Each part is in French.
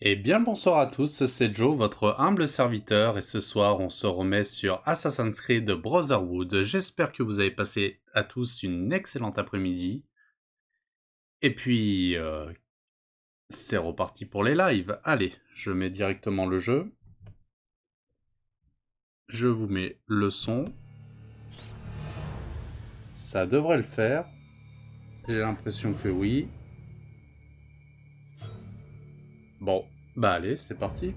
Eh bien le bonsoir à tous, c'est Joe, votre humble serviteur, et ce soir on se remet sur Assassin's Creed Brotherhood. J'espère que vous avez passé à tous une excellente après-midi. Et puis, c'est reparti pour les lives. Allez, je mets directement le jeu. Je vous mets le son. Ça devrait le faire. J'ai l'impression que oui. Bon, bah allez, c'est parti.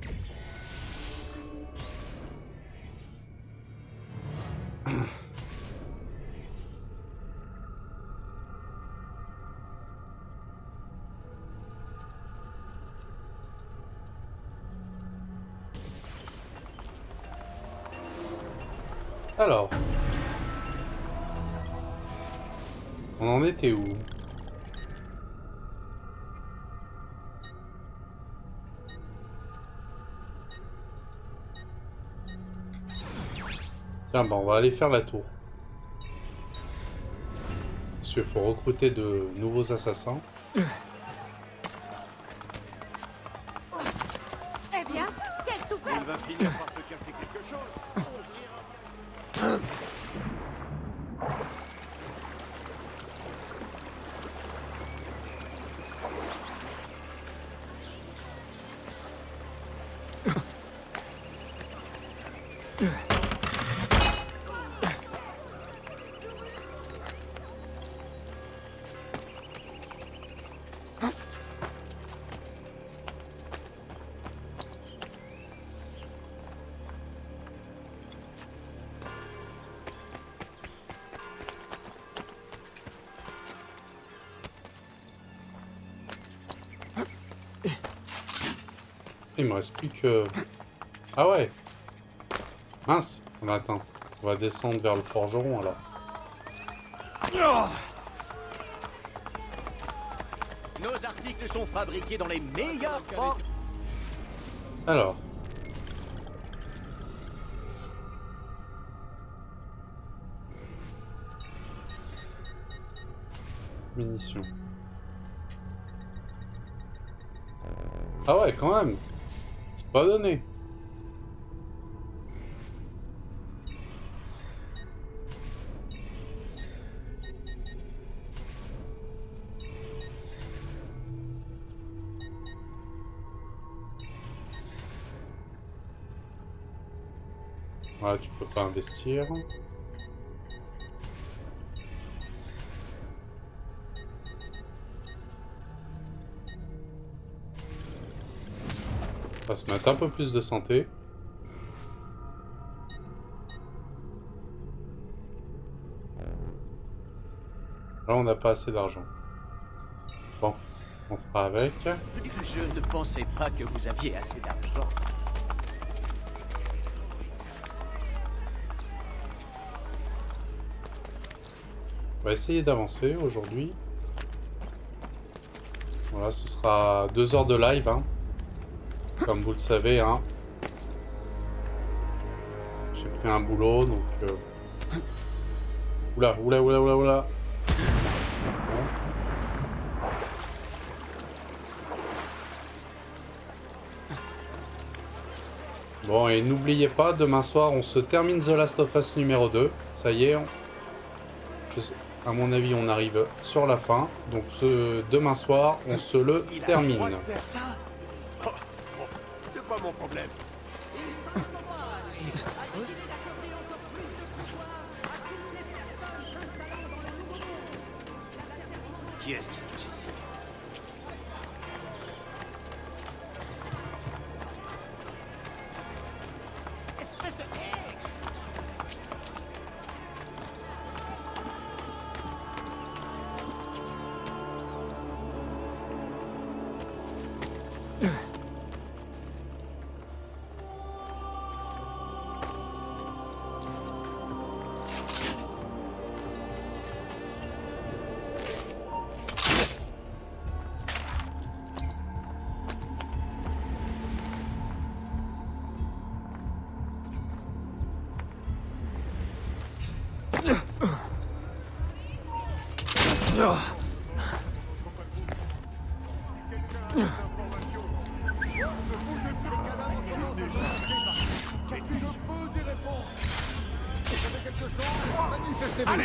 Alors, on en était où? Tiens, bah on va aller faire la tour. Parce qu'il faut recruter de nouveaux assassins. Eh bien, quel souper! Elle va finir par se casser quelque chose. Il me reste plus que... Ah ouais. Mince. Bah, attends. On va descendre vers le forgeron alors. Nos articles sont fabriqués dans les meilleurs forges. Alors. Munitions. Ah ouais, quand même. C'est pas donné. Voilà, tu peux pas investir. On va se mettre un peu plus de santé. Là, on n'a pas assez d'argent. Bon, on fera avec. Je ne pensais pas que vous aviez assez d'argent. On va essayer d'avancer aujourd'hui. Voilà, ce sera 2 heures de live, hein. Comme vous le savez, hein. J'ai pris un boulot, donc... Oula, oula, oula, oula, oula. Bon, et n'oubliez pas, demain soir, on se termine The Last of Us numéro 2. Ça y est, à mon avis, on arrive sur la fin. Donc, demain soir, on se le Il a le termine. droit de faire ça. Oh, bon, c'est pas mon problème. Qui est-ce qui se cache ici? Espèce de...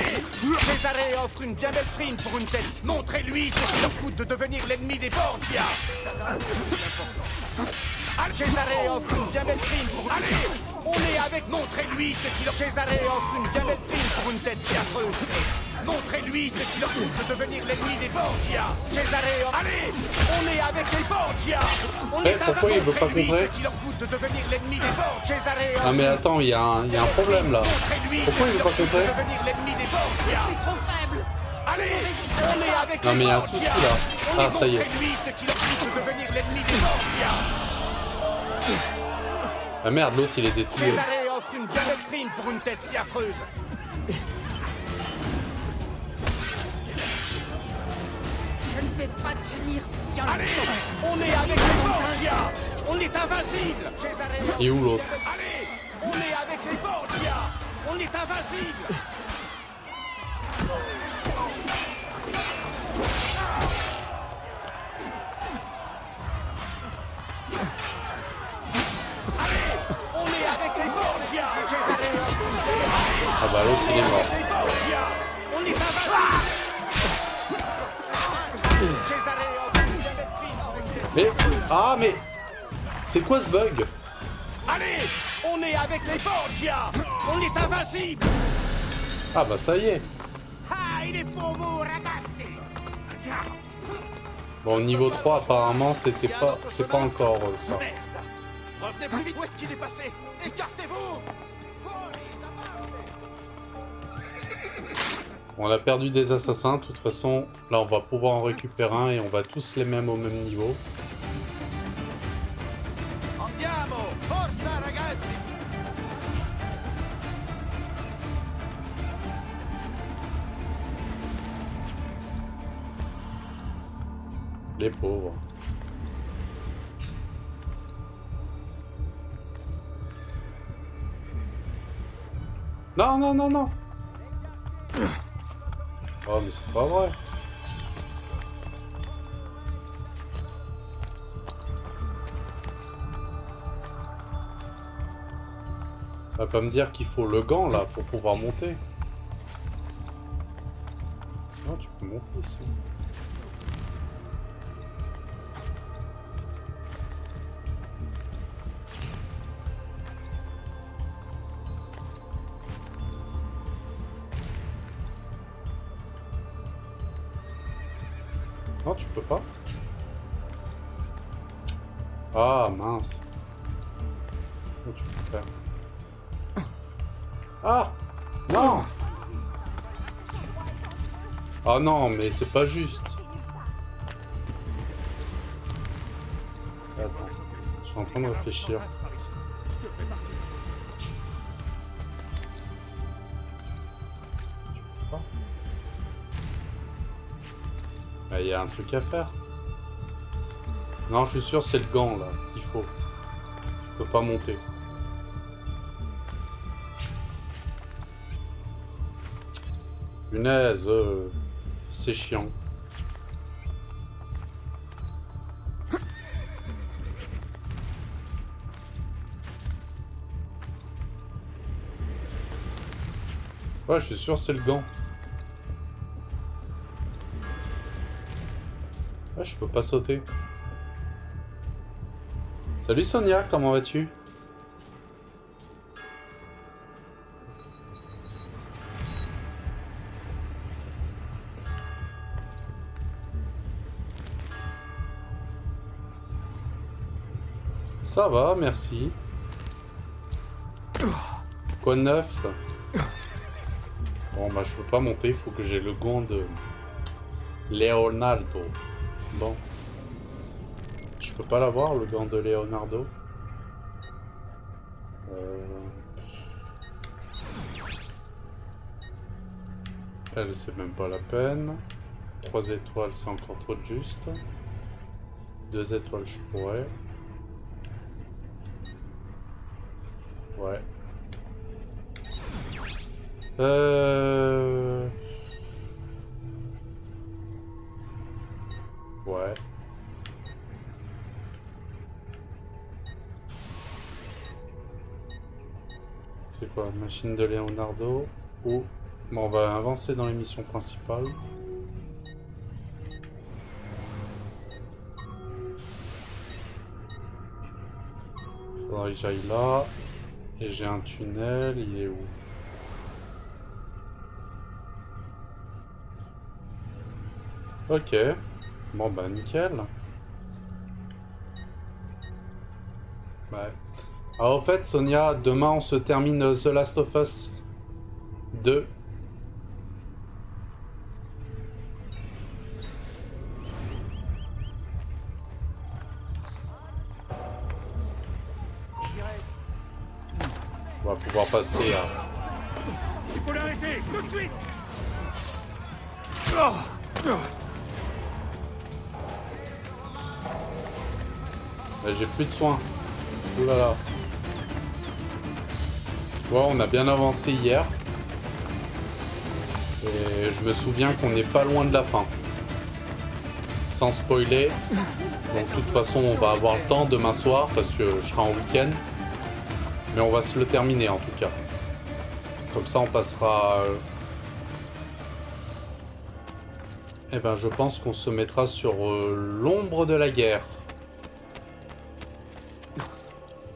Allez, Cesare offre une bien belle prime pour une tête. Montrez-lui ce qu'il leur coûte de devenir l'ennemi des Borgia. Allez, Cesare offre une bien belle prime pour... Allez, on est avec... Montrez-lui ce qu'il leur... Cesare offre une bien belle prime pour une tête si affreuse. Montrez-lui ce qu'il leur coûte de devenir l'ennemi des Borgia. Cesare offre... Allez, on est avec les Borgia. On est pourquoi il veut pas Montrez-lui contrer ce qu'il leur coûte de devenir l'ennemi des Borgia. Cesare offre... Ah mais attends, il y a un problème là. Montrez-lui Pourquoi il veut pas contrer? devenir l'ennemi des Borgia. C'est trop faible. Allez, on est avec Non les mais il y a un Borgia. souci là. Ah ça y est. Montrez-lui ce qu'il leur coûte de devenir l'ennemi des Borgia. Ah merde, l'autre il est détruit. Cesare offre une bien belle prime pour une tête si affreuse. Je ne vais pas tenir bien Allez, longtemps. on est avec les Borgia. On est invincible. Cesare offre... Et où l'autre? Allez, on est avec les Borgia. On est invincible. On est avec les Borgia. Cesare offre une belle Ah bah l'autre il est mort. les Borgia. On est invincible. Cesare offre une bien belle prime pour une tête. Mais... Ah mais... C'est quoi ce bug? Allez, on est avec les Borgia. On est invincible. Ah bah ça y est. Ah, il est pour vous, ragazzi. Bon niveau 3 apparemment c'était pas... C'est pas encore ça. Merde. Revenez plus vite. Où est-ce qu'il est passé? Écartez-vous. On a perdu des assassins, de toute façon, là on va pouvoir en récupérer un et on va tous les mêmes au même niveau. Andiamo, forza, ragazzi. Les pauvres. Non, non, non, non. Oh mais c'est pas vrai. Va pas me dire qu'il faut le gant là pour pouvoir monter. Non, tu peux monter ici. Non, tu peux pas. Ah mince. Comment tu peux faire? Ah non. Ah non, mais c'est pas juste. Attends, je suis en train de réfléchir. Tu peux pas. Ah, il y a un truc à faire. Non, je suis sûr c'est le gant là qu'il faut. Je peux pas monter. Punaise, c'est chiant. Ouais, je suis sûr c'est le gant. Ouais, je peux pas sauter. Salut Sonia, comment vas-tu? Ça va, merci. Quoi de neuf? Bon, bah je peux pas monter, il faut que j'ai le gant de Leonardo. Bon. Je peux pas l'avoir, le gant de Leonardo. Elle, c'est même pas la peine. 3 étoiles, c'est encore trop juste. 2 étoiles, je pourrais. Ouais. Ouais. C'est quoi? Machine de Leonardo ou Bon, on va avancer dans les missions principales. Faudrait que j'aille là. Et j'ai un tunnel, il est où? Ok. Bon bah nickel. Ouais. Alors au fait Sonia, demain on se termine The Last of Us 2. On va pouvoir passer à... Il faut l'arrêter, tout de suite. J'ai plus de soins. Ouh là là. Ouais, on a bien avancé hier. Et je me souviens qu'on n'est pas loin de la fin. Sans spoiler. Donc de toute façon, on va avoir le temps demain soir parce que je serai en week-end. Mais on va se le terminer en tout cas. Comme ça, on passera... Eh ben, je pense qu'on se mettra sur l'ombre de la guerre.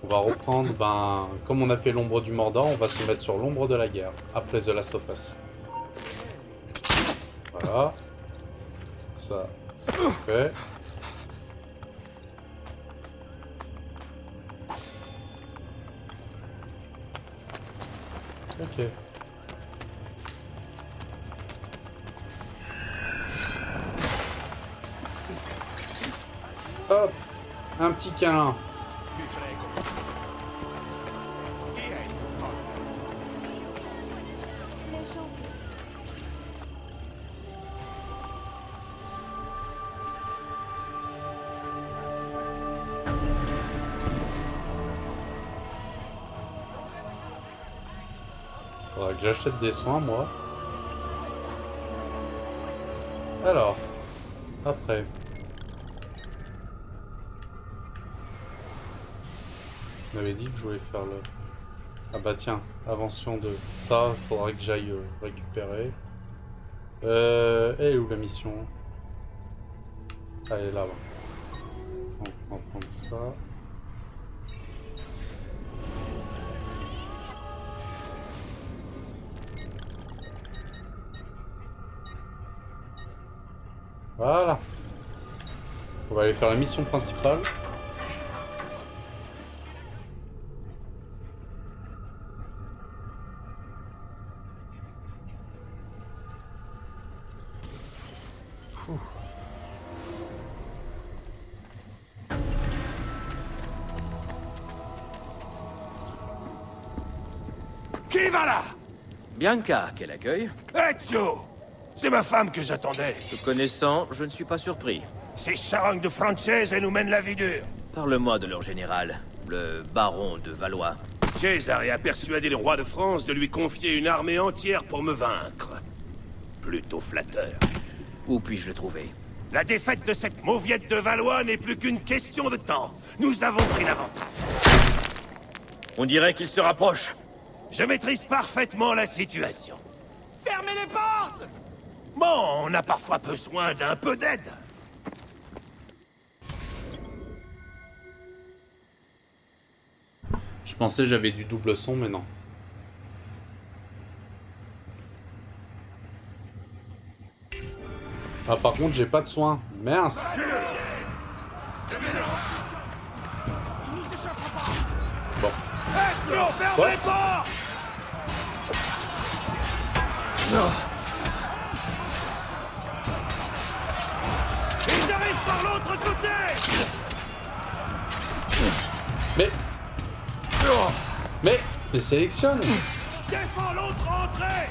On va reprendre, ben, comme on a fait l'ombre du Mordor, on va se mettre sur l'ombre de la guerre, après The Last of Us. Voilà. Ça, c'est fait. Ok. Hop, un petit câlin. Faudra que j'achète des soins, moi. Alors, après. On avait dit que je voulais faire le... Ah bah tiens, invention de... Ça, faudra que j'aille récupérer. Elle est où la mission? Ah, elle est là-bas. On va prendre ça. Voilà. On va aller faire la mission principale. Qui va là? Bianca, quel accueil. Ezio! C'est ma femme que j'attendais. Te connaissant, je ne suis pas surpris. Ces charognes de Françaises, elles nous mènent la vie dure. Parle-moi de leur général, le baron de Valois. César a persuadé le roi de France de lui confier une armée entière pour me vaincre. Plutôt flatteur. Où puis-je le trouver? La défaite de cette mauviette de Valois n'est plus qu'une question de temps. Nous avons pris l'avantage. On dirait qu'il se rapproche. Je maîtrise parfaitement la situation. Fermez les portes! Bon, on a parfois besoin d'un peu d'aide. Je pensais que j'avais du double son, mais non. Ah, par contre, j'ai pas de soins. Mince. Bon. Fermez les portes! Ils arrivent par l'autre côté! Mais sélectionne. Défends l'autre entrée!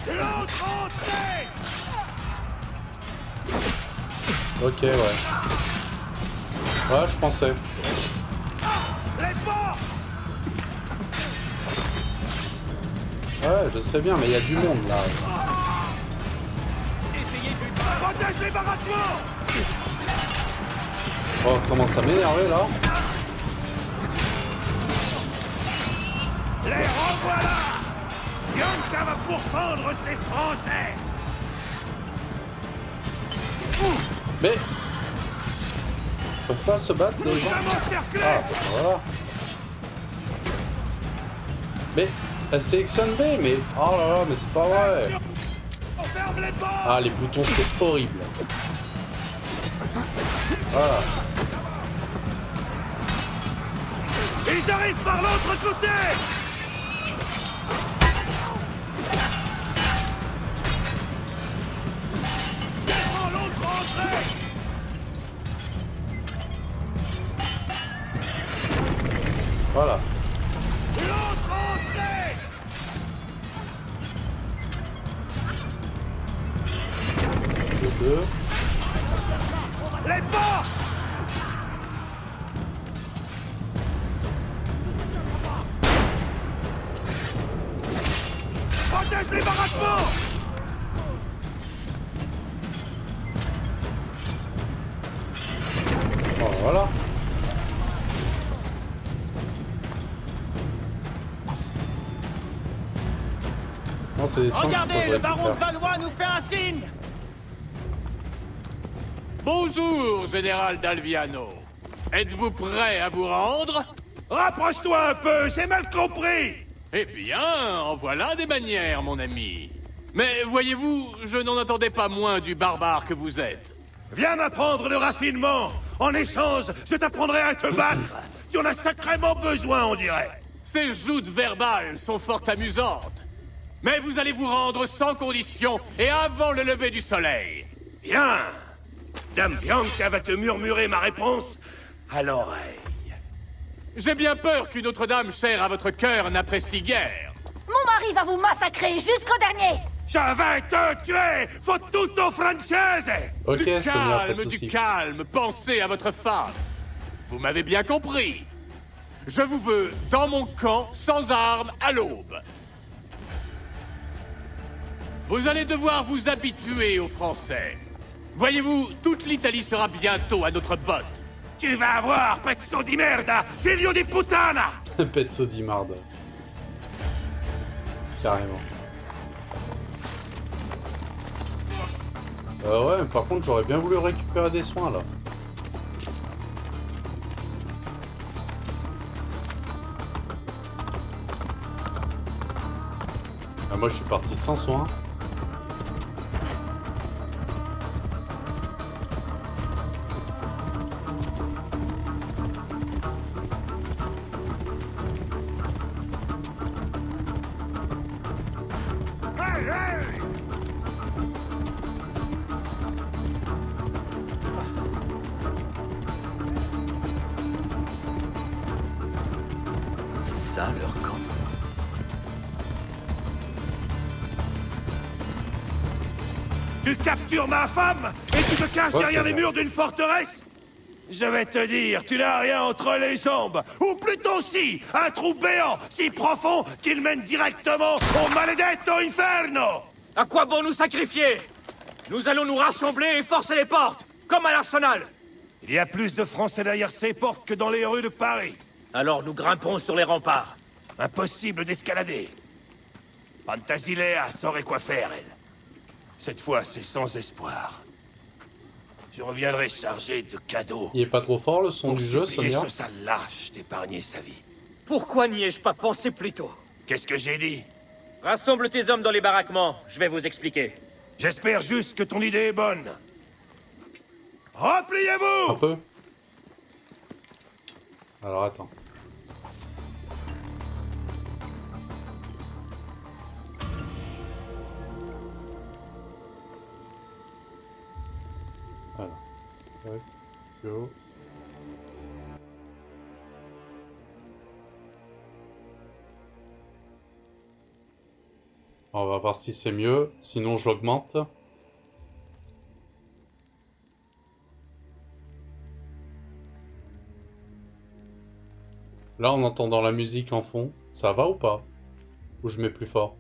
L'autre entrée! Ok, ouais. Ouais, je pensais. Les portes! Ouais, je sais bien, mais il y a du monde là. Essayez de protège les baraquements! Oh, commence à m'énerver là. voilà! Bianca va pourfendre ces Français! Mais... Ils peuvent pas se battre, les gens? Ah, bah, voilà. Mais... Elle sélectionne B, mais... Oh là là, mais c'est pas vrai! Ah, les boutons, c'est horrible. Voilà. Ils arrivent par l'autre côté! Défends l'autre entrée! Voilà. L'autre entrée! Deux. Les portes! Protège les baraquements! Oh, voilà. Non, c'est des sons Regardez, qu'il le faudrait baron de faire. Valois nous fait un signe. Bonjour, général d'Alviano. Êtes-vous prêt à vous rendre? Rapproche-toi un peu, j'ai mal compris. Eh bien, en voilà des manières, mon ami. Mais voyez-vous, je n'en attendais pas moins du barbare que vous êtes. Viens m'apprendre le raffinement. En échange, je t'apprendrai à te battre. Tu en as sacrément besoin, on dirait. Ces joutes verbales sont fort amusantes. Mais vous allez vous rendre sans condition et avant le lever du soleil. Bien. Dame Bianca va te murmurer ma réponse à l'oreille. J'ai bien peur qu'une autre dame chère à votre cœur n'apprécie guère. Mon mari va vous massacrer jusqu'au dernier. Je vais te tuer, fottuto francese. Ok, Du c'est bien, pas de calme, soucis. du calme, pensez à votre femme. Vous m'avez bien compris. Je vous veux dans mon camp, sans armes, à l'aube. Vous allez devoir vous habituer aux Français. Voyez-vous, toute l'Italie sera bientôt à notre botte. Tu vas avoir, pezzo di merda, figlio di puttana. Pezzo di marde. Carrément. Ouais, mais par contre, j'aurais bien voulu récupérer des soins, là. Ah, moi, je suis parti sans soins. C'est ça leur camp. Tu captures ma femme et tu te caches Ouais, derrière c'est les vrai. murs d'une forteresse? Je vais te dire, tu n'as rien entre les jambes. Ou plutôt si, un trou béant, si profond qu'il mène directement au maledetto inferno. À quoi bon nous sacrifier? Nous allons nous rassembler et forcer les portes, comme à l'Arsenal. Il y a plus de Français derrière ces portes que dans les rues de Paris. Alors nous grimpons sur les remparts. Impossible d'escalader. Fantasilea saurait quoi faire, elle. Cette fois, c'est sans espoir. Je reviendrai chargé de cadeaux. Il est pas trop fort, le son Pour du jeu, supplier Sonia? ce sale lâche d'épargner sa vie. Pourquoi n'y ai-je pas pensé plus tôt? Qu'est-ce que j'ai dit? Rassemble tes hommes dans les baraquements, je vais vous expliquer. J'espère juste que ton idée est bonne. Un Repliez-vous! peu. Alors, attends. Voilà. Tac, go. On va voir si c'est mieux, sinon j'augmente. Là, en entendant la musique en fond, ça va ou pas? Ou je mets plus fort?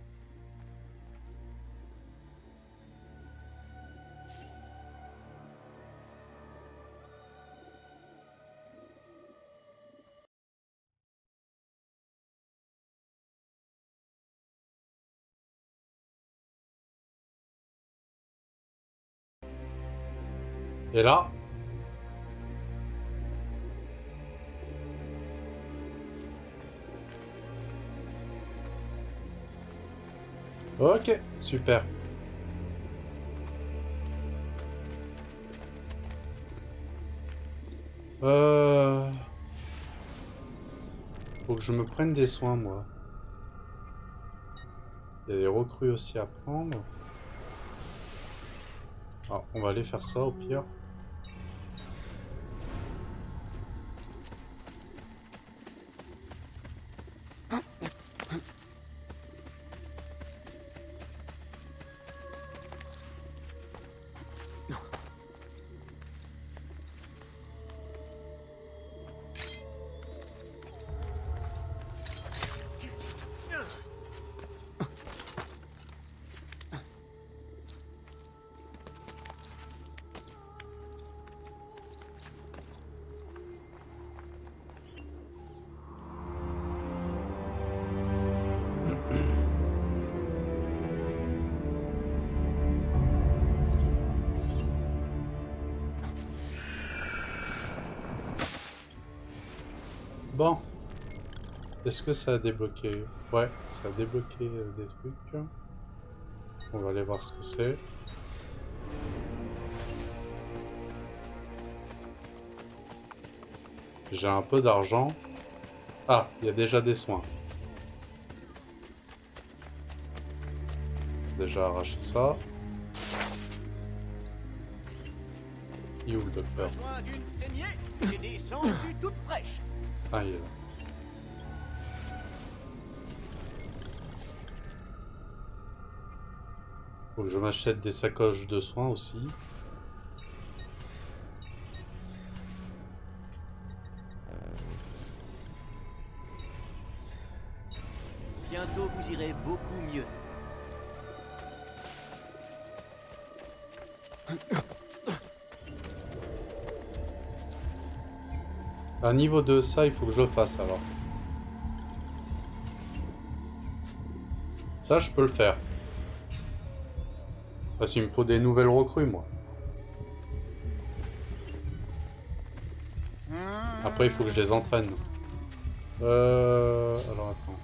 Et là... Ok, super. Faut que je me prenne des soins, moi. Il y a des recrues aussi à prendre. Alors, on va aller faire ça au pire. Bon. Est-ce que ça a débloqué? Ouais, ça a débloqué des trucs. On va aller voir ce que c'est. J'ai un peu d'argent. Ah, il y a déjà des soins. Déjà arraché ça. Il est où le docteur? Besoin d'une saignée et des sangsues toutes fraîches. Ah, il est là. Faut que je m'achète des sacoches de soins aussi. Bientôt vous irez beaucoup mieux. À niveau de ça, il faut que je fasse alors. Ça, je peux le faire. Parce qu'il me faut des nouvelles recrues, moi. Après, il faut que je les entraîne. Alors, attends.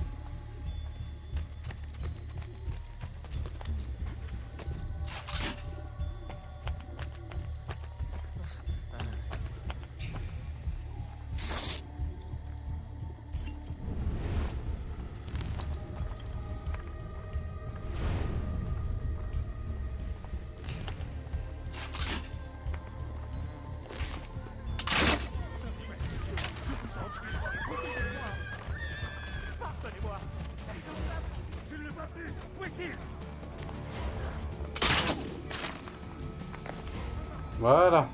Voilà.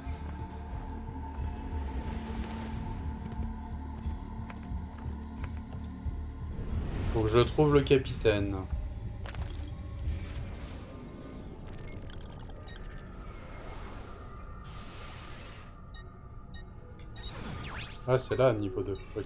Faut que je trouve le capitaine. Ah, c'est là, niveau 2. Ok.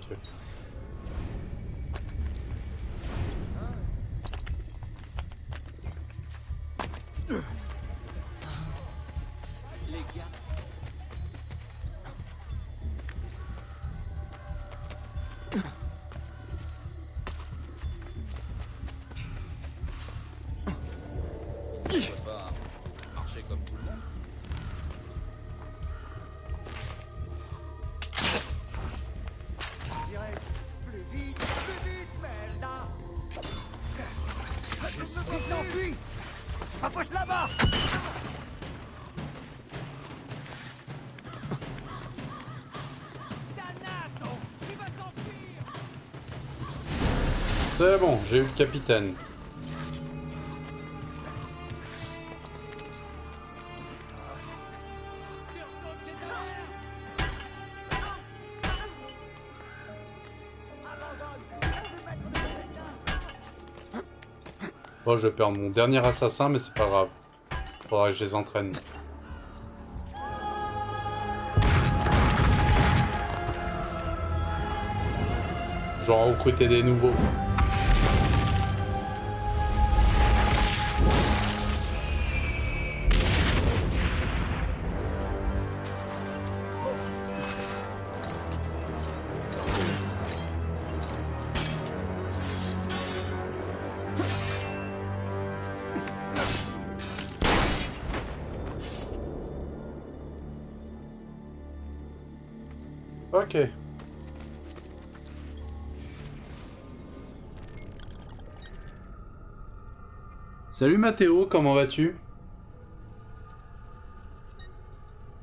Il s'enfuit. Approche là-bas. C'est bon, j'ai eu le capitaine. Bon, je vais perdre mon dernier assassin, mais c'est pas grave. Faudra que je les entraîne. Genre recruter des nouveaux. Ok. Salut Mathéo, comment vas-tu?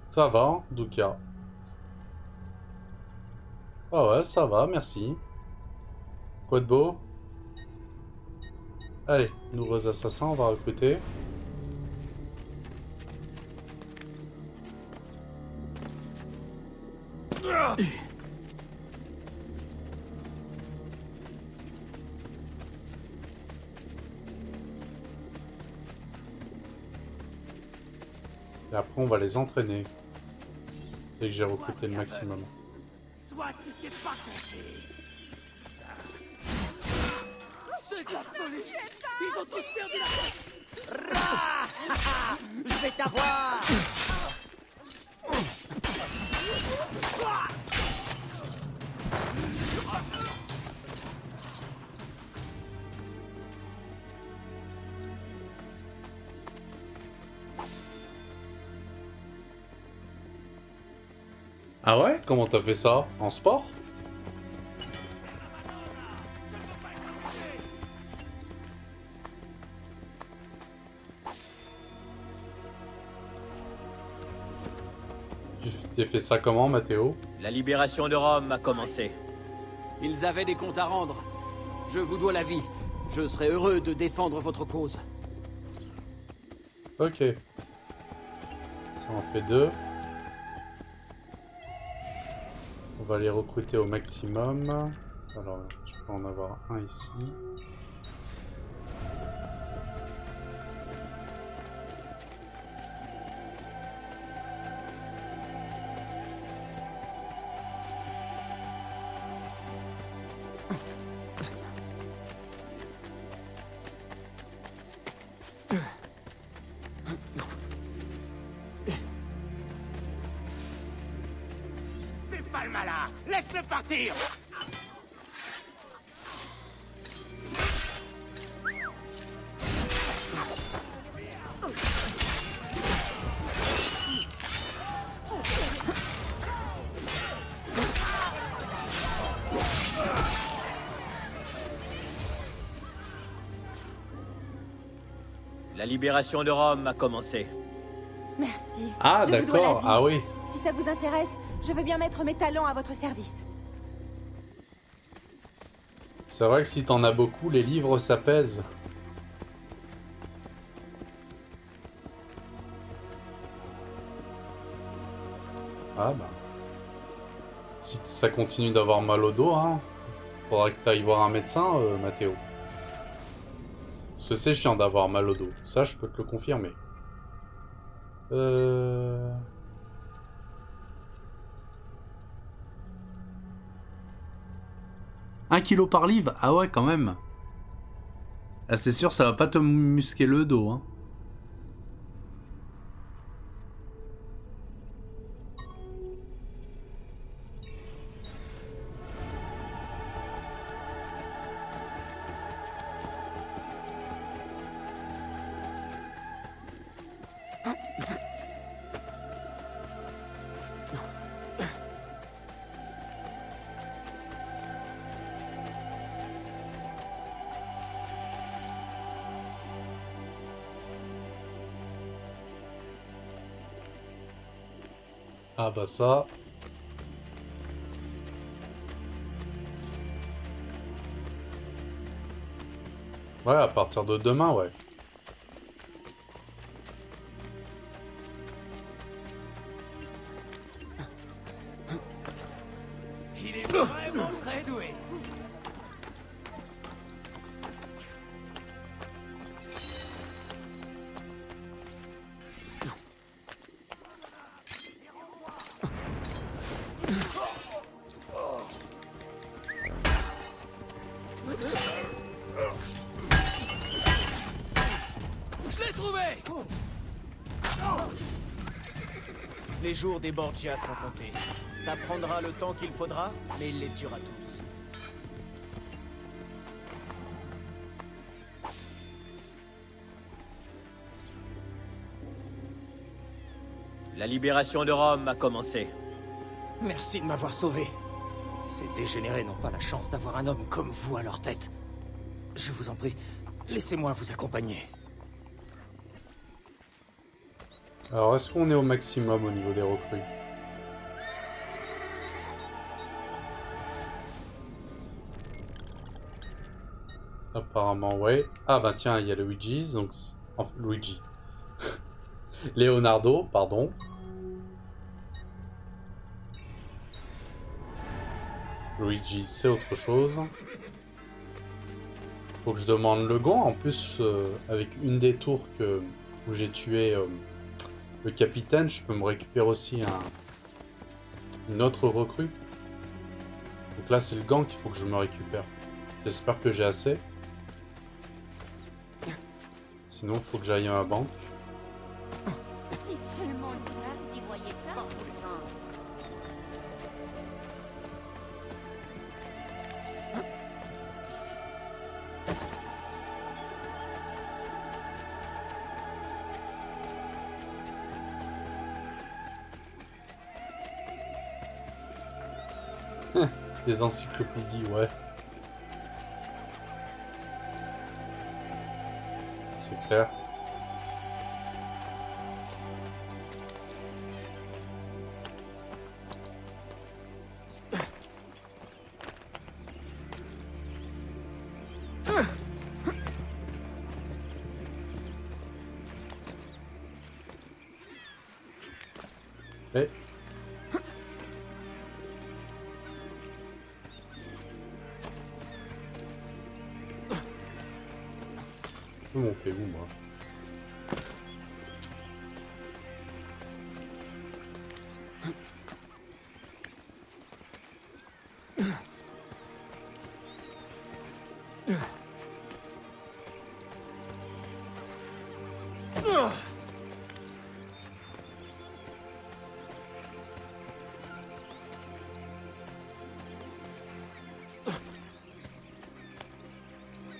Ça va, hein, Douka? Ah ouais, ça va, merci. Quoi de beau? Allez, nouveaux assassins, on va recruter. Et après, on va les entraîner. Dès que j'ai recruté le maximum. Soit tu t'es pas compté. C'est de la folie. Ils ont tous perdu la tête. Rah. Je vais t'avoir. Ah ouais? Comment t'as fait ça? En sport? Tu t'es fait ça comment, Mathéo? La libération de Rome a commencé. Ils avaient des comptes à rendre. Je vous dois la vie. Je serai heureux de défendre votre cause. Ok. Ça en fait 2. On va les recruter au maximum. Alors, je peux en avoir un ici. Fais pas le malin. Laisse-le partir. La libération de Rome a commencé. Merci. Ah, Je vous dois la d'accord. vie. Ah oui. Si ça vous intéresse, je veux bien mettre mes talents à votre service. C'est vrai que si t'en as beaucoup, les livres, ça pèse. Ah bah. Si ça continue d'avoir mal au dos, hein, faudra que t'ailles voir un médecin, Mathéo. Parce que c'est chiant d'avoir mal au dos. Ça, je peux te le confirmer. 1 kilo par livre? Ah ouais, quand même. Ah, c'est sûr, ça va pas te musquer le dos, hein. Ah bah ça... Ouais, à partir de demain, ouais. Il est vraiment très doué. Je l'ai trouvé. Les jours des Borgia sont comptés. Ça prendra le temps qu'il faudra, mais il les tuera tous. La libération de Rome a commencé. Merci de m'avoir sauvé. Ces dégénérés n'ont pas la chance d'avoir un homme comme vous à leur tête. Je vous en prie, laissez-moi vous accompagner. Alors, est-ce qu'on est au maximum au niveau des recrues? Apparemment, ouais. Ah bah tiens, il y a Luigi, donc... Enfin, Luigi. Leonardo, pardon. Luigi, c'est autre chose. Faut que je demande le gant. En plus, avec une des tours où j'ai tué le capitaine, je peux me récupérer aussi une autre recrue. Donc là, c'est le gant qu'il faut que je me récupère. J'espère que j'ai assez. Sinon, il faut que j'aille à ma banque. Si seulement Nina y voyait ça. Des encyclopédies, ouais. C'est clair. Eh. Je peux monter où, moi?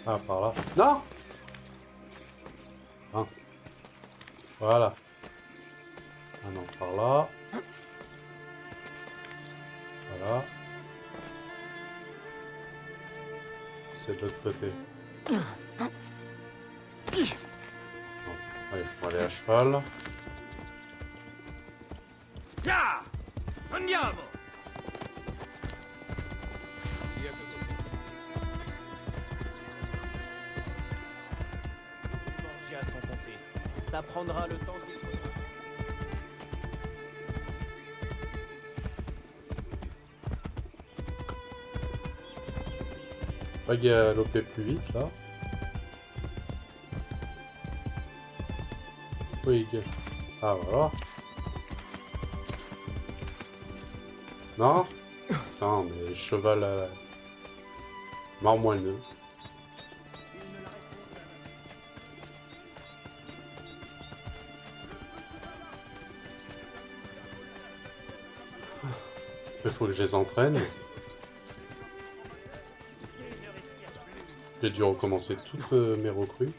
Ah, par là. Non! Hein. Voilà. Ah non, par là. Voilà. C'est de l'autre côté. Bon. Allez, on va aller à cheval. Ya! Andiamo! Les Borgia sont comptés. Ça prendra le temps qu'il faudra. Pas galoper plus vite là. Oui, ah voilà. Non? Putain, mais cheval à... marmoineux. Il faut que je les entraîne. J'ai dû recommencer toutes mes recrues.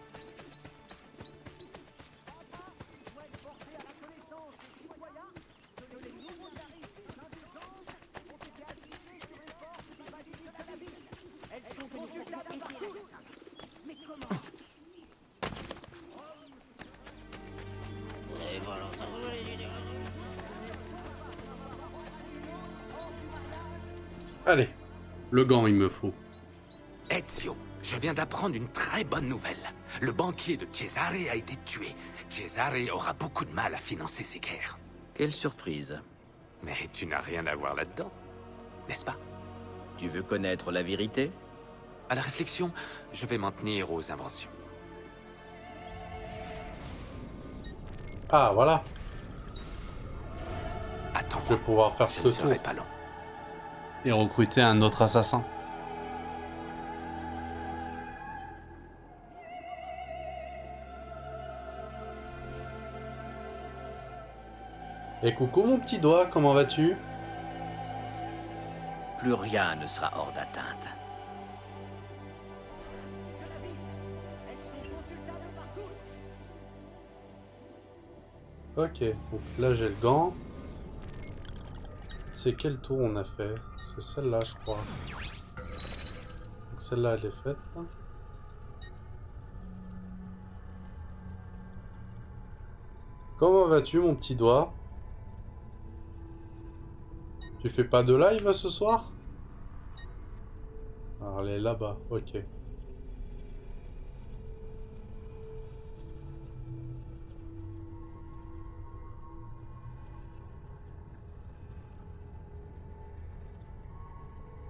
Allez, le gant il me faut. Ezio, je viens d'apprendre une très bonne nouvelle. Le banquier de Cesare a été tué. Cesare aura beaucoup de mal à financer ses guerres. Quelle surprise. Mais tu n'as rien à voir là-dedans, n'est-ce pas? Tu veux connaître la vérité? À la réflexion, je vais m'en tenir aux inventions. Ah voilà, Attends, je vais pouvoir faire je ce ne tour. serai pas long. Et recruter un autre assassin. Et coucou mon petit doigt, comment vas-tu? Plus rien ne sera hors d'atteinte. Ok, donc là j'ai le gant. C'est quel tour on a fait? C'est celle-là, je crois. Donc celle-là, elle est faite. Comment vas-tu, mon petit doigt? Tu fais pas de live ce soir? Alors, elle est là-bas, ok.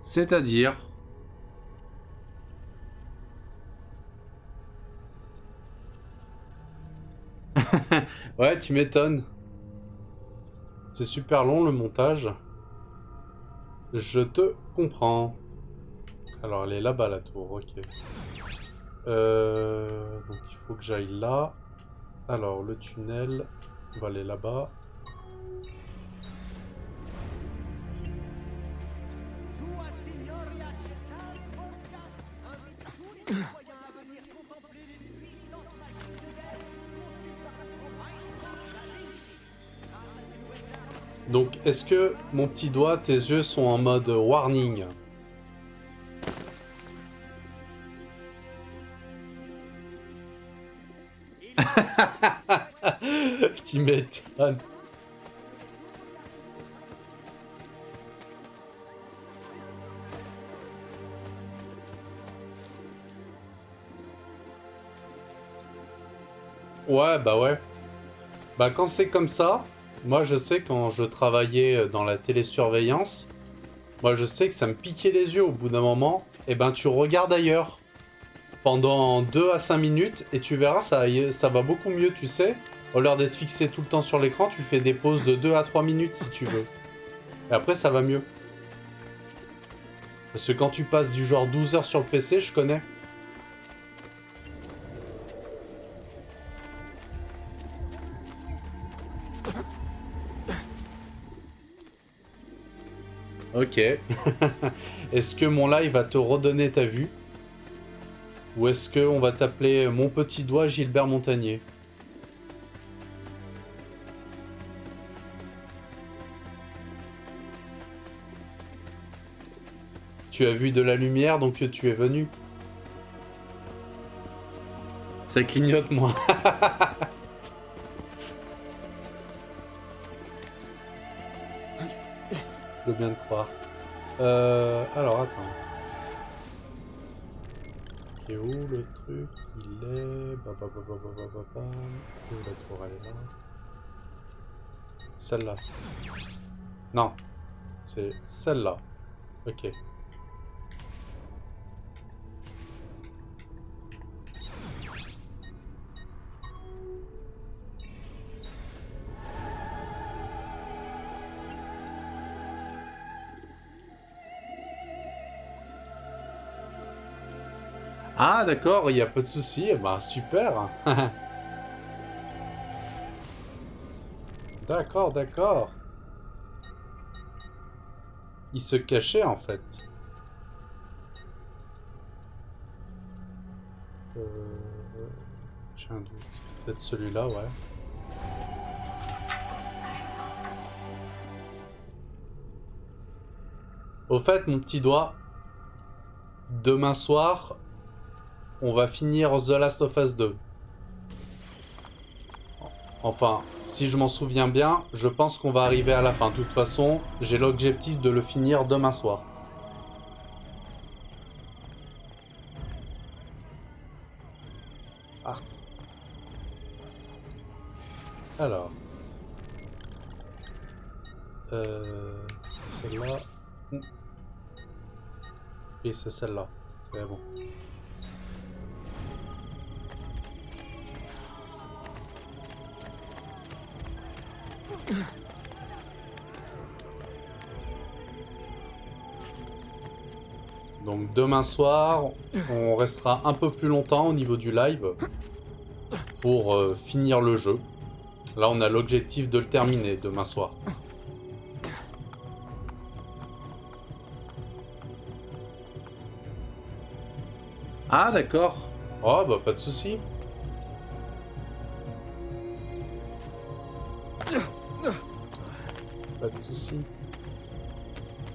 C'est-à-dire? Ouais, tu m'étonnes. C'est super long le montage. Je te comprends. Alors elle est là-bas la tour, ok. Donc il faut que j'aille là. Alors le tunnel, on va aller là-bas. Donc, est-ce que, mon petit doigt, tes yeux sont en mode warning? Tu m'étonnes. Ouais, bah ouais. Bah quand c'est comme ça... Moi, je sais, quand je travaillais dans la télésurveillance, moi, je sais que ça me piquait les yeux au bout d'un moment. Et ben, tu regardes ailleurs pendant 2 à 5 minutes et tu verras, ça va beaucoup mieux, tu sais. Au lieu d'être fixé tout le temps sur l'écran, tu fais des pauses de 2 à 3 minutes si tu veux. Et après, ça va mieux. Parce que quand tu passes du genre 12 heures sur le PC, je connais. Ok. Est-ce que mon live va te redonner ta vue? Ou est-ce qu'on va t'appeler mon petit doigt Gilbert Montagnier? Tu as vu de la lumière, donc tu es venu. Ça clignote, moi. Je veux bien le croire. Alors, attends. Et où le truc? Il est... Où la tour, elle est là? Celle-là. Non. C'est celle-là. Ok. Ah d'accord, il n'y a pas de souci, bah super. D'accord, d'accord. Il se cachait en fait. J'ai un doute. Peut-être celui-là, ouais. Au fait, mon petit doigt, demain soir, on va finir The Last of Us 2. Enfin, si je m'en souviens bien, je pense qu'on va arriver à la fin. De toute façon, j'ai l'objectif de le finir demain soir. Ah. Alors. C'est celle-là. Et c'est celle-là. C'est bon. Donc demain soir, on restera un peu plus longtemps au niveau du live pour finir le jeu. Là, on a l'objectif de le terminer demain soir. Ah d'accord. Oh bah pas de souci. Pas de souci.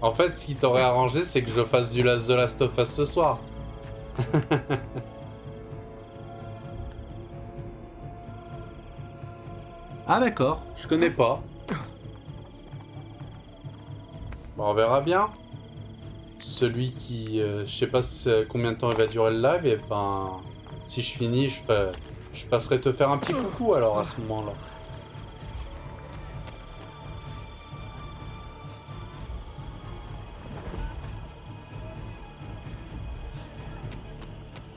En fait, ce qui t'aurait arrangé, c'est que je fasse du The Last of Us ce soir. Ah d'accord, je connais pas. Bon, on verra bien. Celui qui... je sais pas combien de temps il va durer le live, et ben... Si je finis, je passerai te faire un petit coucou alors à ce moment-là.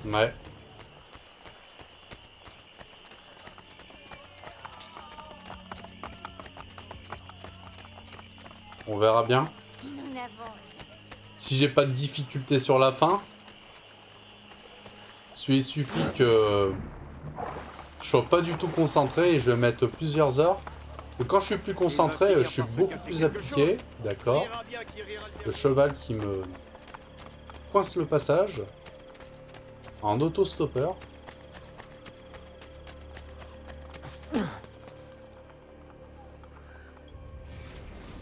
Ouais. On verra bien. Nous n'avons Si j'ai pas de difficulté sur la fin, il suffit que je sois pas du tout concentré et je vais mettre plusieurs heures. Et quand je suis plus concentré, je suis beaucoup plus appliqué. D'accord. Le cheval qui me coince le passage en auto-stoppeur.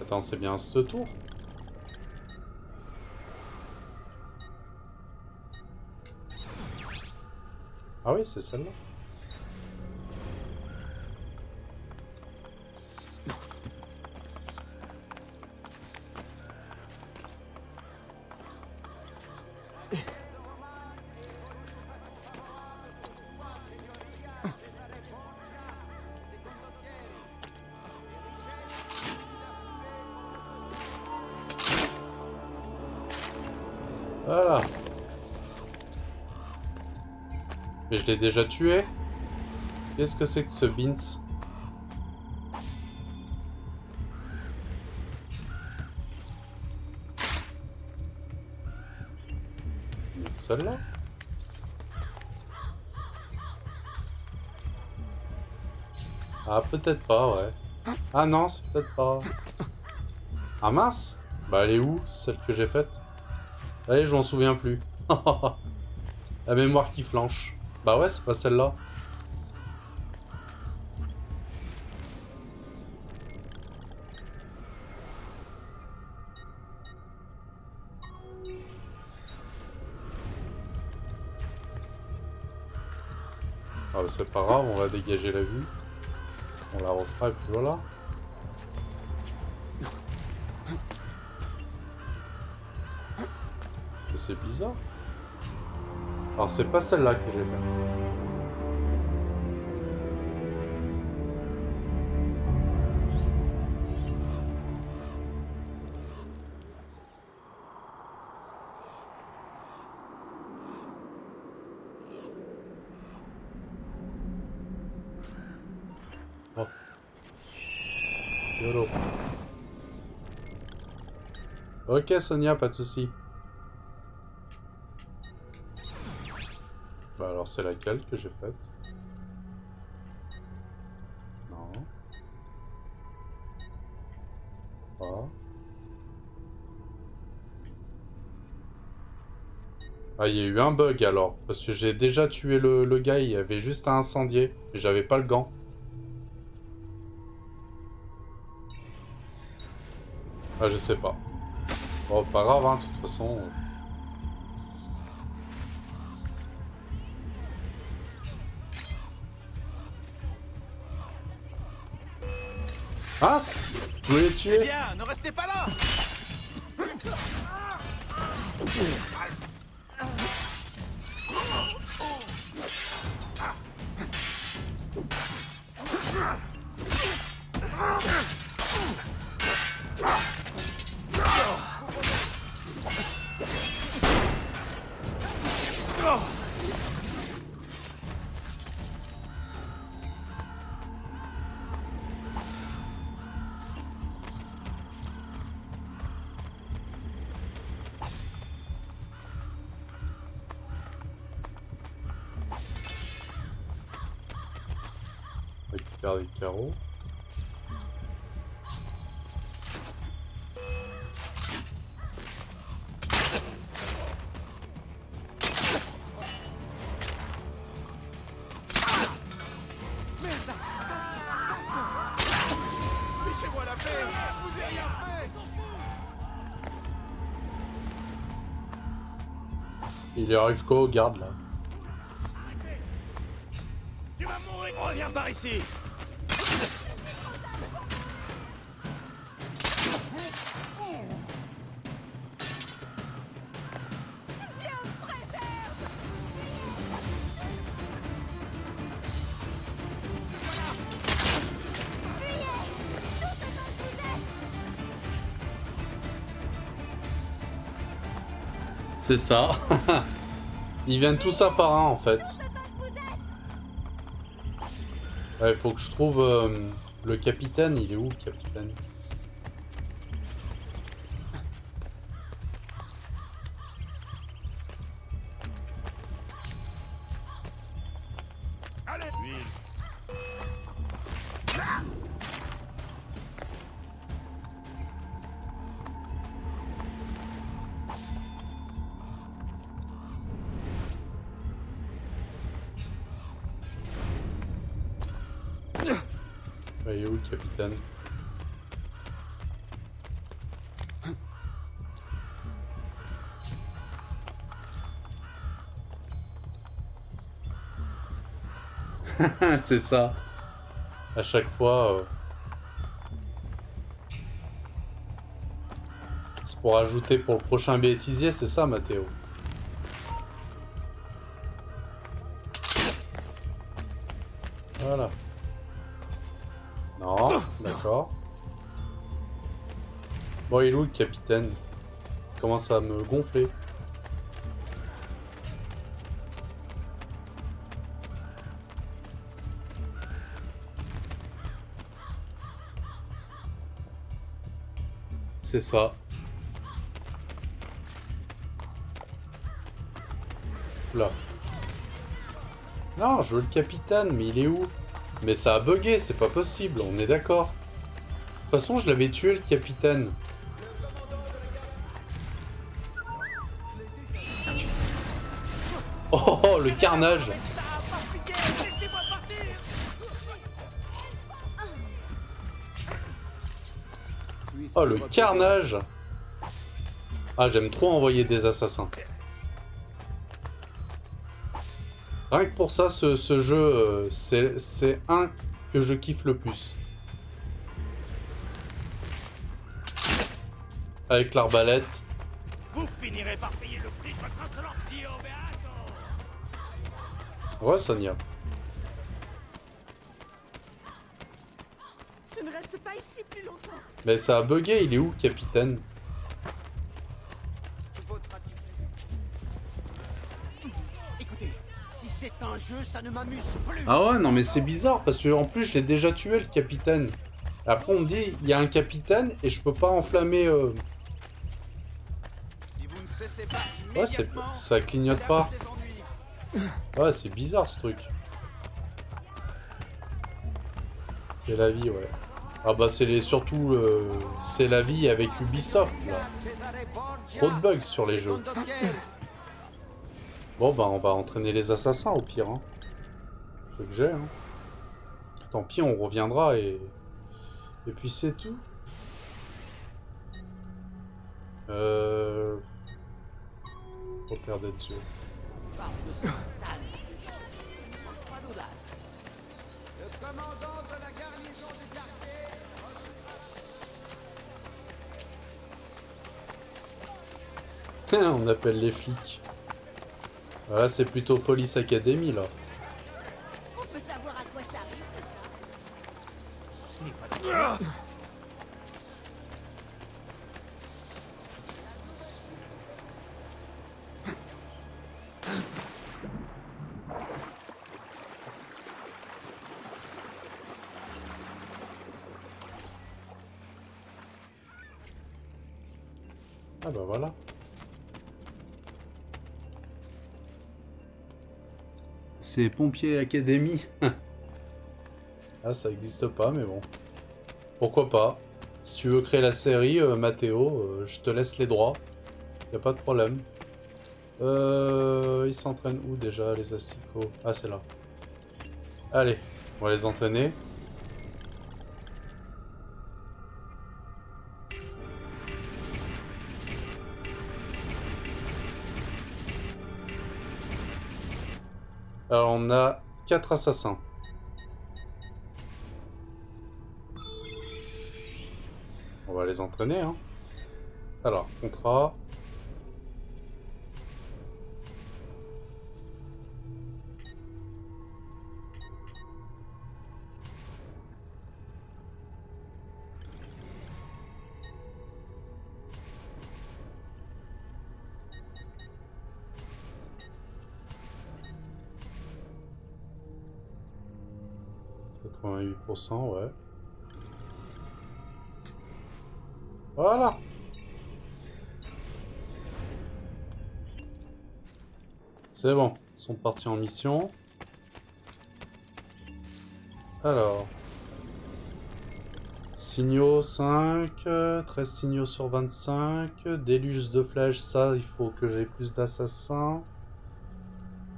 Attends, c'est bien ce tour? Ah oui, c'est celle-là. Voilà. Mais je l'ai déjà tué. Qu'est-ce que c'est que ce Beans? Celle-là? Ah, peut-être pas, ouais. Ah non, c'est peut-être pas. Ah mince! Bah elle est où, celle que j'ai faite? Allez, je m'en souviens plus. La mémoire qui flanche. Bah ouais, c'est pas celle-là. Ah bah c'est pas grave, on va dégager la vue. On la refera et puis voilà. Mais c'est bizarre. Alors c'est pas celle-là que j'ai faite. Oh. YOLO. Ok Sonia, pas de soucis. Bah alors c'est laquelle que j'ai faite? Non. Pas. Ah, il y a eu un bug alors, parce que j'ai déjà tué le gars, il y avait juste à incendier, et j'avais pas le gant. Ah, je sais pas. Bon, pas grave, hein, de toute façon... Ah, je voulais les tuer. Eh bien, ne restez pas là. Récupère des carreaux. Fichez-moi la paix. Je vous ai rien fait. Il arrive quoi au garde là? Tu vas mourir. Reviens par ici. C'est ça. Ils viennent tous un par un en fait. Ouais, il faut que je trouve le capitaine. Il est où le capitaine? Allez, lui. Ouais, il est où le capitaine? C'est ça. À chaque fois. C'est pour ajouter pour le prochain bêtisier, c'est ça, Mathéo? Voilà. Non, d'accord. Bon, il est où le capitaine? Il commence à me gonfler. C'est ça. Là. Non, je veux le capitaine, mais il est où? Mais ça a bugué, c'est pas possible, on est d'accord. De toute façon, je l'avais tué, le capitaine. Oh, le carnage! Oh, le carnage! Ah, j'aime trop envoyer des assassins. Rien que pour ça, ce jeu, c'est un que je kiffe le plus. Avec l'arbalète. Vous finirez par payer le prix de votre insolente Dio Beato. Ouais, Sonia. Je ne reste pas ici plus longtemps. Mais ça a bugué, il est où, le capitaine? Écoutez, si c'est un jeu, ça ne m'amuse plus. Ah ouais, non mais c'est bizarre, parce que en plus, je l'ai déjà tué, le capitaine. Après, on me dit, il y a un capitaine, et je peux pas enflammer... Si vous ne cessez pas Ouais, ça clignote pas. Ouais, c'est bizarre, ce truc. C'est la vie, ouais. Ah bah c'est surtout c'est la vie avec Ubisoft là. Trop de bugs sur les jeux. Bon bah on va entraîner les assassins au pire. Hein. C'est ce que j'ai. Hein. Tant pis, on reviendra et puis c'est tout. Repère dessus. Le commandant de la garnison du quartier. On appelle les flics. Voilà, c'est plutôt Police Academy là. On peut savoir à quoi ça arrive, ça. Ce n'est pas Ah bah voilà. C'est Pompier Academy. Ah ça existe pas mais bon. Pourquoi pas. Si tu veux créer la série, Mathéo, je te laisse les droits. Y a pas de problème. Ils s'entraînent où déjà les asticots? Ah c'est là. Allez, on va les entraîner. Alors on a 4 assassins. On va les entraîner, hein. Alors, contrat. Ouais. Voilà. C'est bon, ils sont partis en mission. Alors. Signaux 5, 13 signaux sur 25, déluge de flèches, ça il faut que j'ai plus d'assassins.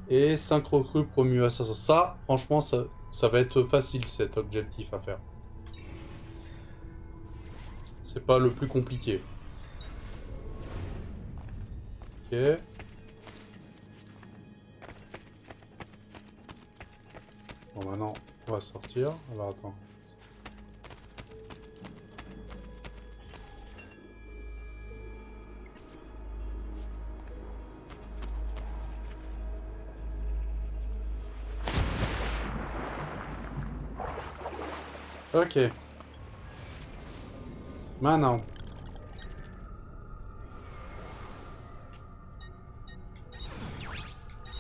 Et 5 recrues promus assassins. Ça, franchement, ça va être facile cet objectif à faire. C'est pas le plus compliqué. Ok. Bon, maintenant, on va sortir. Alors, attends. Ok. Maintenant.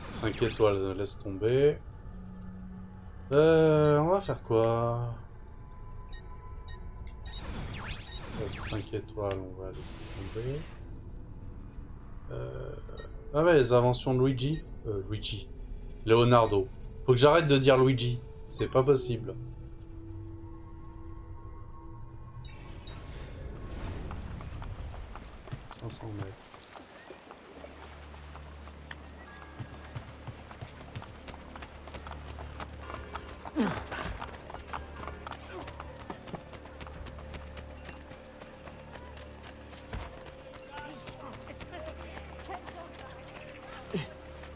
Cinq étoiles, laisse tomber. On va faire quoi? 5 étoiles, on va laisser tomber. Ah ouais, les inventions de Luigi. Leonardo. Faut que j'arrête de dire Luigi. C'est pas possible. $500.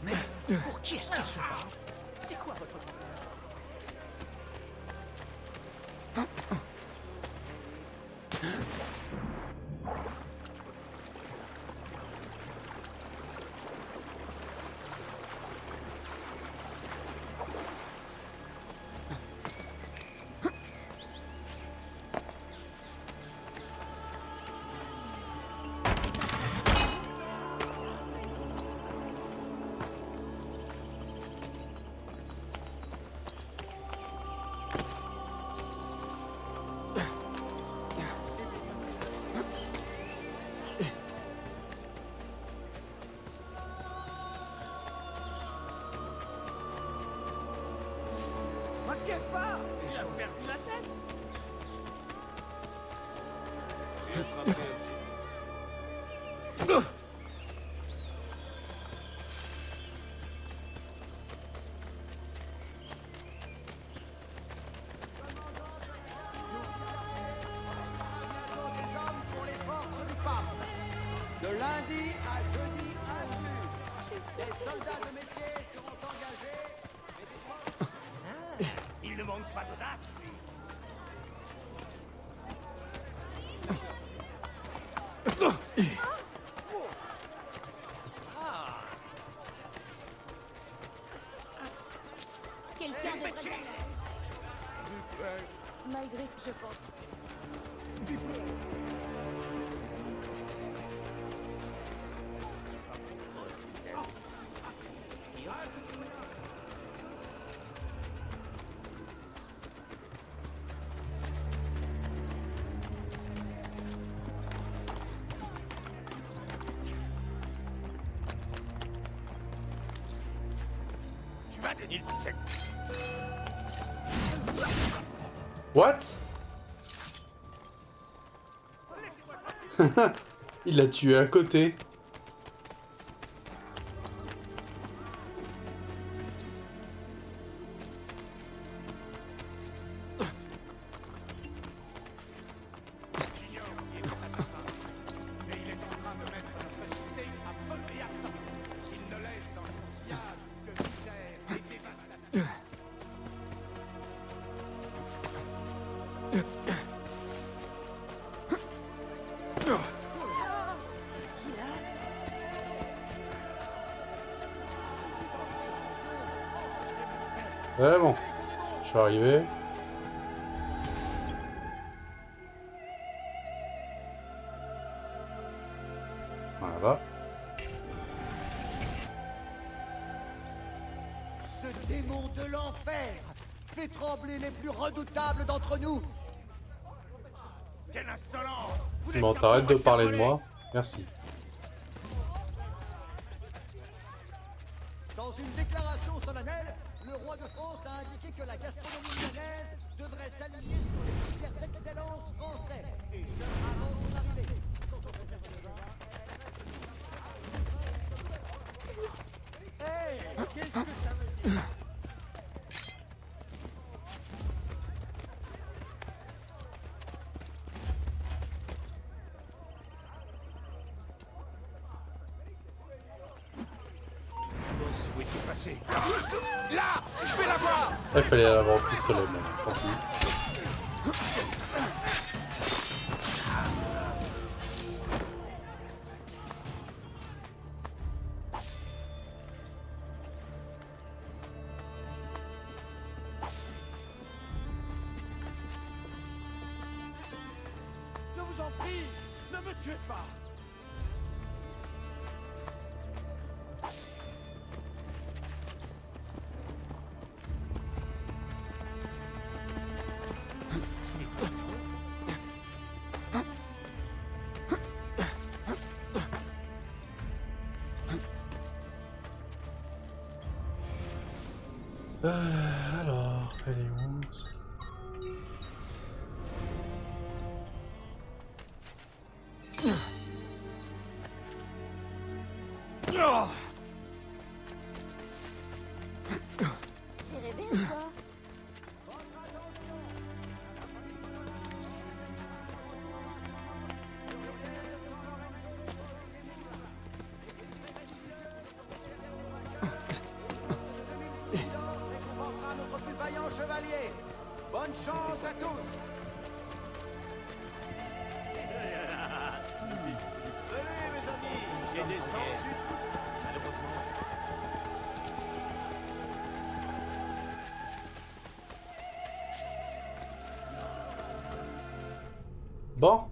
Mais pour qui est-ce qu'il se bat? C'est quoi votre problème? J'ai perdu la tête. J'ai attrapé aussi. De lundi à jeudi inclus, des soldats de métier seront engagés. Il ne manque pas d'audace, lui. Quelqu'un devrait... Malgré que je pense... Tu vas donner le 17. What? Il l'a tué à côté. Ouais, bon. Je suis arrivé. Voilà. Ce démon de l'enfer fait trembler les plus redoutables d'entre nous. Quelle insolence! Vous n'êtes Bon, qu'un t'arrêtes de pauvre parler de cervelet. moi. Merci. Dans une déclaration solennelle, le roi de France a indiqué que la gastronomie lyonnaise devrait s'aligner sur les critères d'excellence français. Et ce, avant son arrivée. Où est-il passé? Là! Je vais la voir! Il fallait avoir au pistolet, mais tant pis. Je vous en prie, ne me tuez pas! Alors, elle est où ça? Oh, J'ai rêvé ou quoi? Récompensera notre plus vaillant chevalier. Bonne chance à tous. Venez mes amis, j'ai des sens malheureusement. Bon.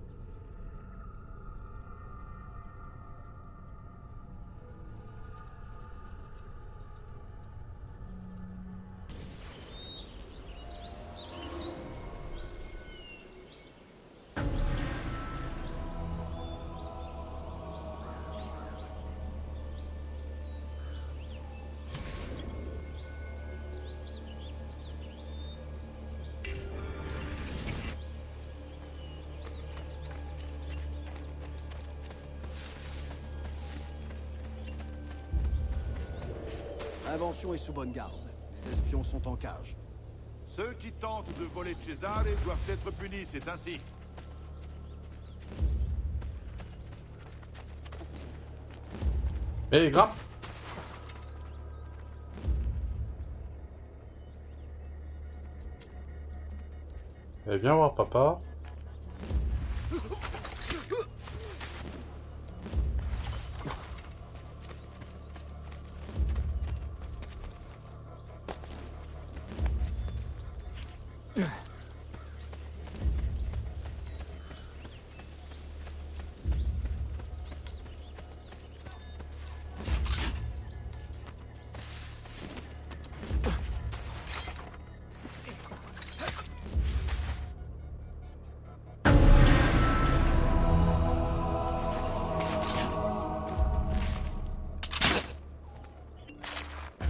L'invention est sous bonne garde. Les espions sont en cage. Ceux qui tentent de voler Cesare doivent être punis, c'est ainsi. Mais grappe. Eh, viens voir papa.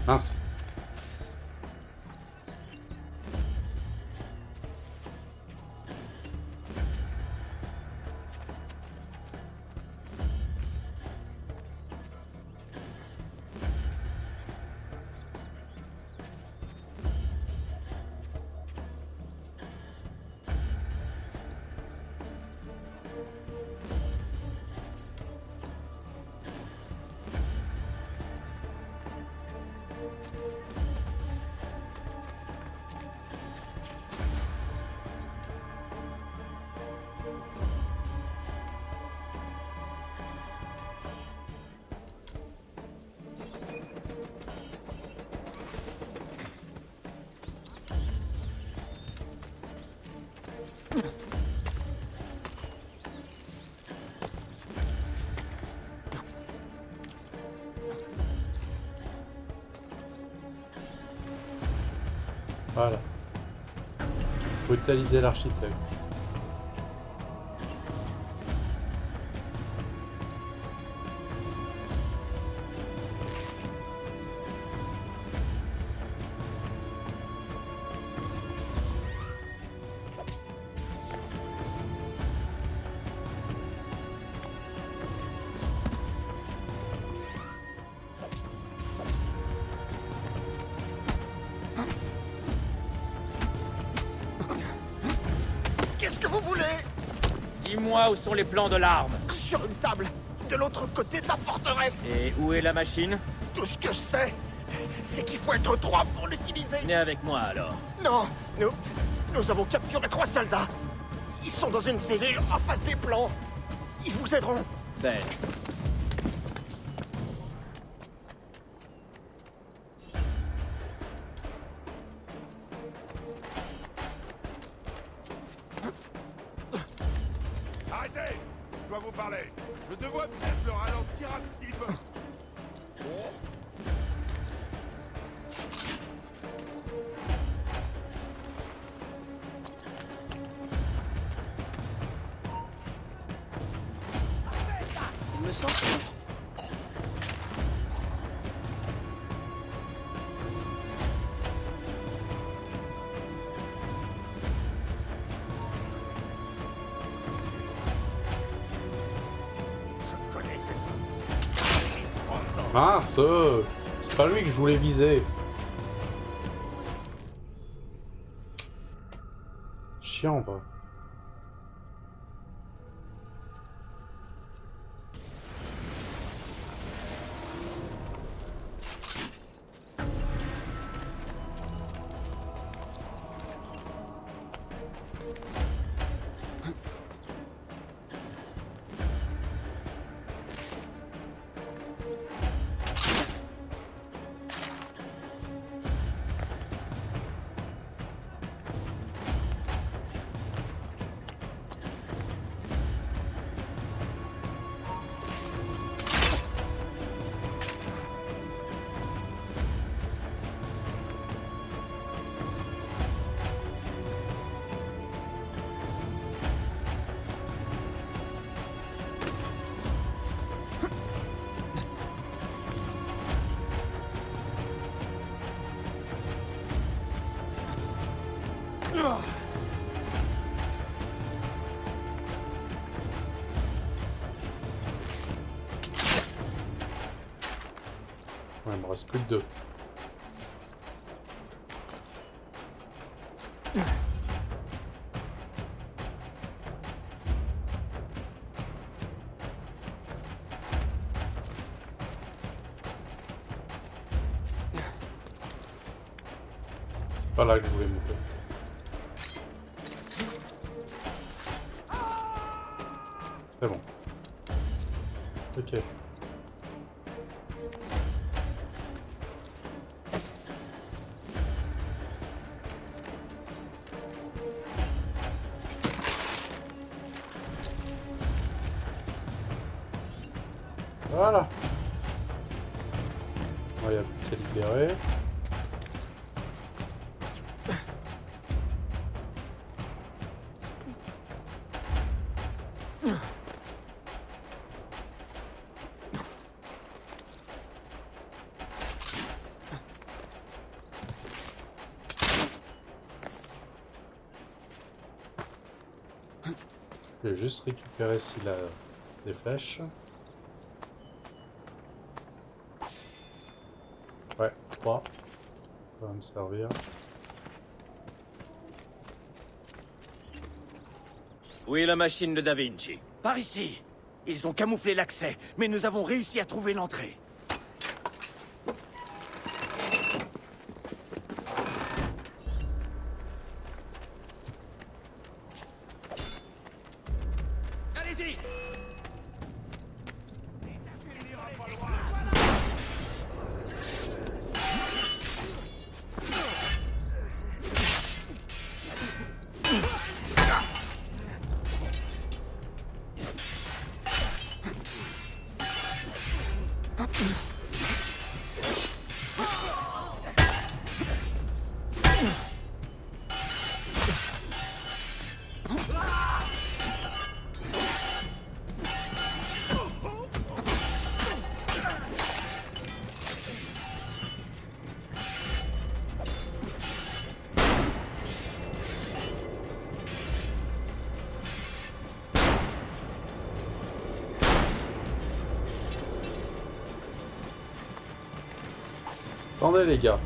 Mince. Voilà. Brutaliser l'architecte. Qu'est-ce que vous voulez? Dis-moi où sont les plans de l'arme. Sur une table, de l'autre côté de la forteresse. Et où est la machine? Tout ce que je sais, c'est qu'il faut être 3 pour l'utiliser. Venez avec moi alors. Non, nous avons capturé 3 soldats. Ils sont dans une cellule en face des plans. Ils vous aideront. Ben, Arrêtez! Je dois vous parler. Je devrais peut-être le ralentir un petit peu. Bon. Il me semble que... Mince, c'est pas lui que je voulais viser. Chiant, bah. Ouais, il me reste plus que 2. C'est pas là que je voulais monter. C'est bon. Ok. Voilà. Il n'y a plus qu'à libérer. Je vais juste récupérer s'il a des flèches. Ouais, 3. Ça va me servir. où est la machine de Da Vinci? Par ici. Ils ont camouflé l'accès, mais nous avons réussi à trouver l'entrée. Allez-y! attendez les gars.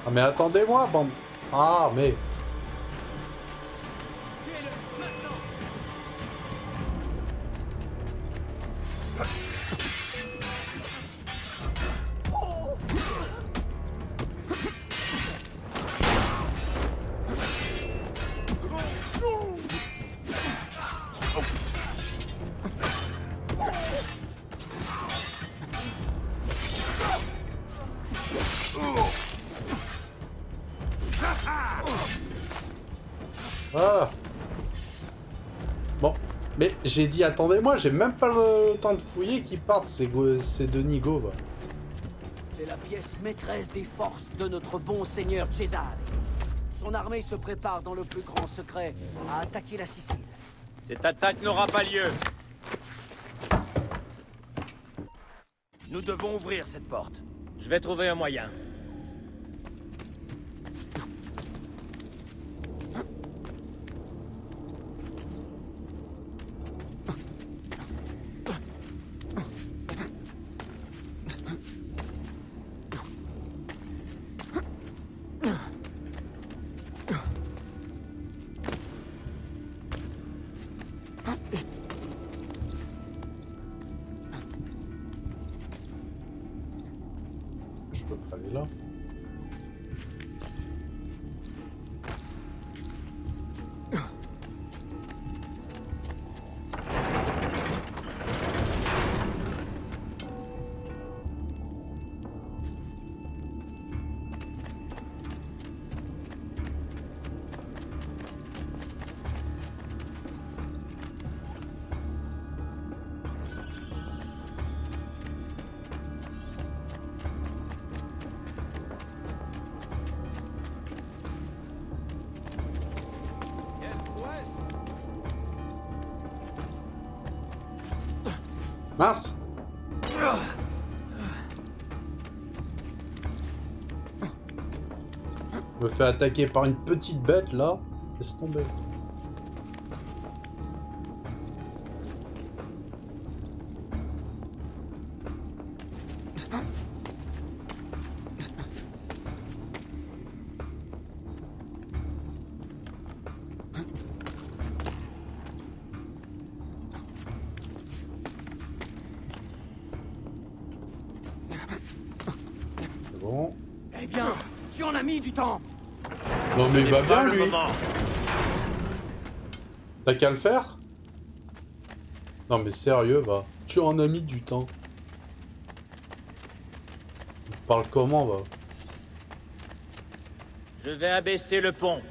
Ah mais attendez-moi, bande. Ah mais... Voilà. Bon, mais j'ai dit attendez-moi, j'ai même pas le temps de fouiller qu'ils partent, ces deux nigauds. C'est la pièce maîtresse des forces de notre bon seigneur Cesare. Son armée se prépare dans le plus grand secret à attaquer la Sicile. Cette attaque n'aura pas lieu. Nous devons ouvrir cette porte. Je vais trouver un moyen. Je peux pas aller là. Mince! Je me fais attaquer par une petite bête là. Laisse tomber. Bon. Eh bien, tu en as mis du temps. Non mais il va bien lui. T'as qu'à le faire? Non mais sérieux va. Tu en as mis du temps. Tu parles comment va? Je vais abaisser le pont.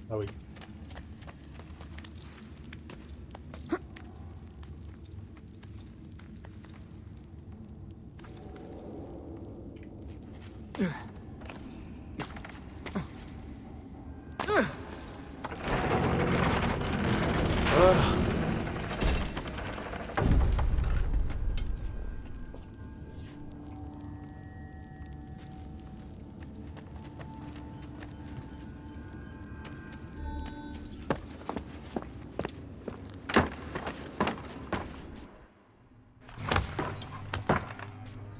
Ah oui.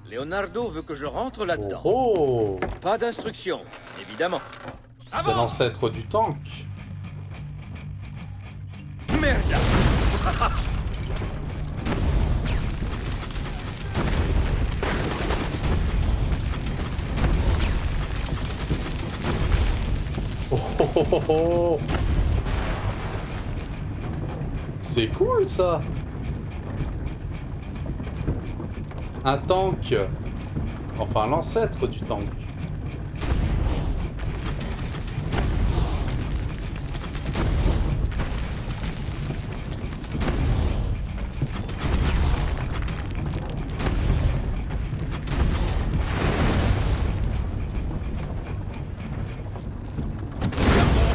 Leonardo veut que je rentre là-dedans. Oh, oh. Pas d'instruction, évidemment. C'est l'ancêtre du tank. Merde. Oh, oh, oh, oh, oh. C'est cool ça. Un tank. Enfin l'ancêtre du tank.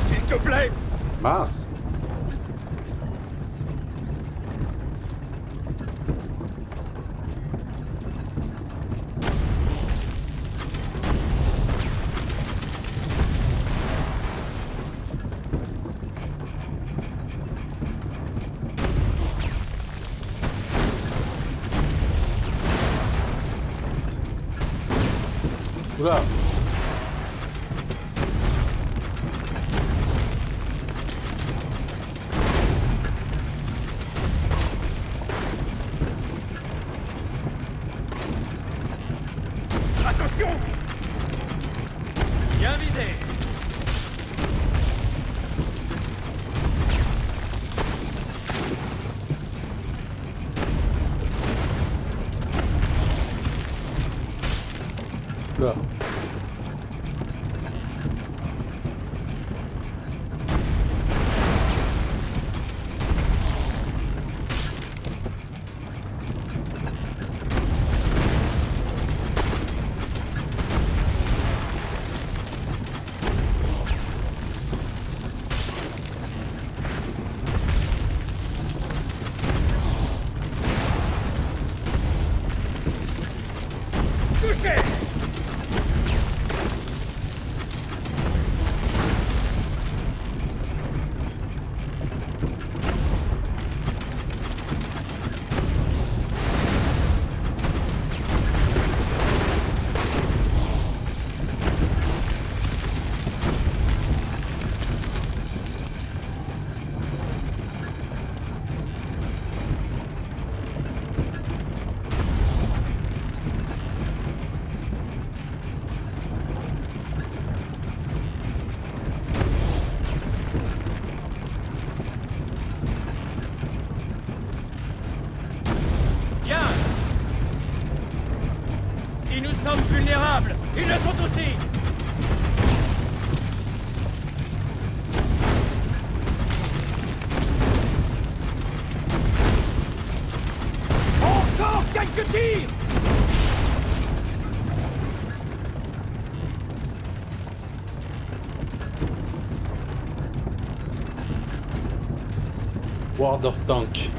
S'il te plaît. Mince. Oula. Attention! Bien visé! Oula. Touché! Bien! Si nous sommes vulnérables, ils le sont aussi! Encore quelques tirs! World of Tank.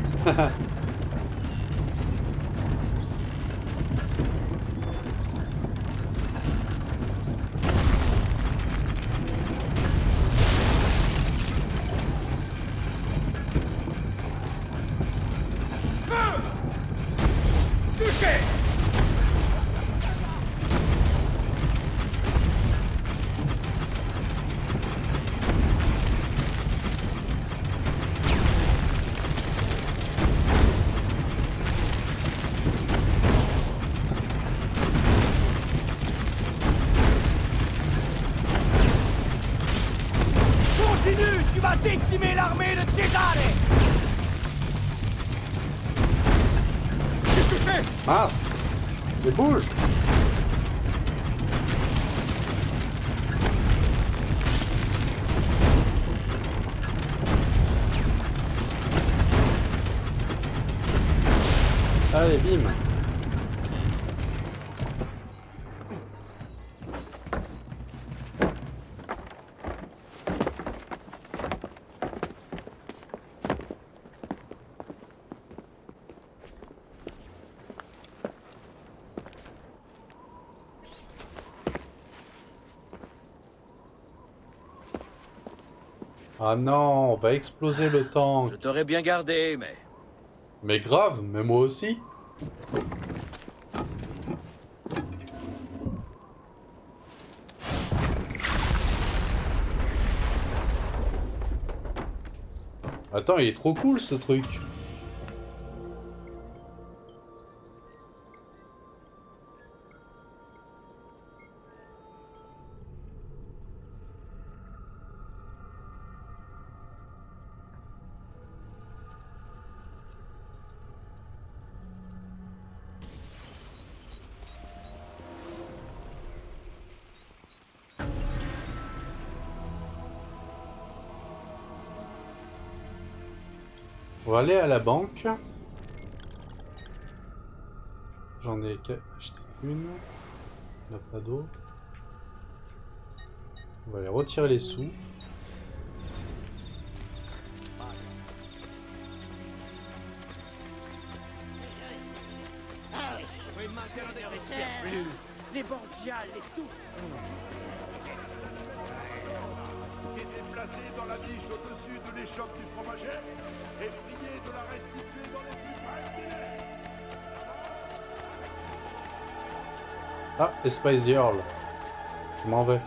Touché! Continue, tu vas décimer l'armée de Cesare! J'ai touché! Mince. Mais bouge. Allez, bim. Ah non, on va exploser le tank. Je t'aurais bien gardé, mais... Mais grave, mais moi aussi. Attends, il est trop cool ce truc. On va aller à la banque. J'en ai acheté une. Il n'y en a pas d'autre. On va aller retirer les sous. Les Borgia l'étouffent. Qui était placé dans la niche au-dessus de l'échoppe du fromager et prié de la restituer dans les plus brefs délais. Ah, Spice Earl. Je m'en vais.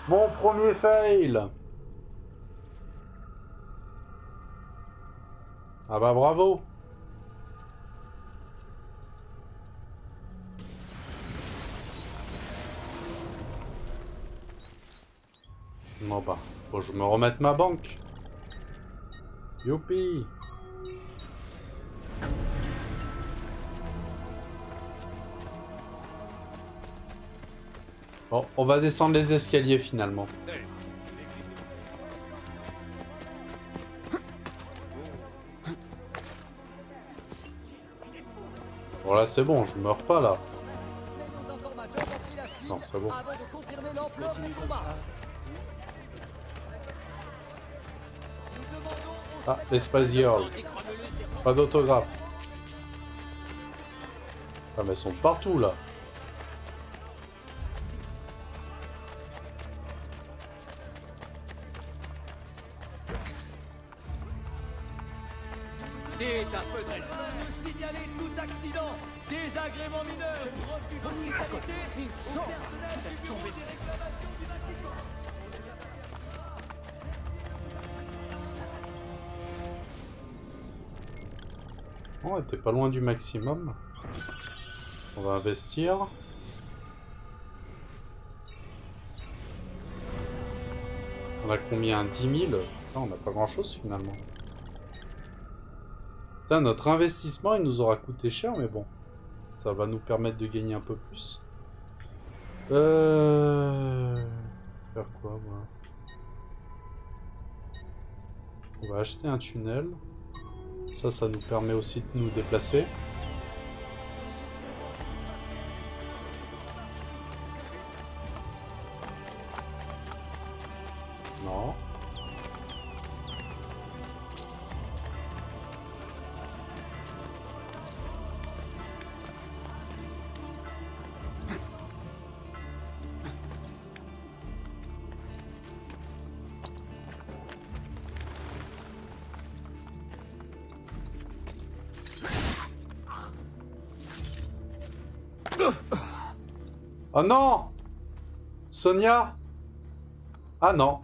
Mon premier fail. Ah bah bravo. Bon bah, faut que je me remette ma banque. Youpi. Bon, on va descendre les escaliers finalement. Bon là c'est bon, je meurs pas là. Non, c'est bon. Ah, l'espace girl. Pas d'autographe. Ah mais elles sont partout là. Signaler tout accident, désagrément mineur, refus d'hospitalité, au personnel du bureau des réclamations du bâtiment. Oh, t'es pas loin du maximum. On va investir. On a combien? 10 000? Non, on n'a pas grand chose finalement. Putain, notre investissement, il nous aura coûté cher, mais bon. Ça va nous permettre de gagner un peu plus. Faire quoi, moi? On va acheter un tunnel. Ça nous permet aussi de nous déplacer. Non. Oh non! Sonia? Ah non.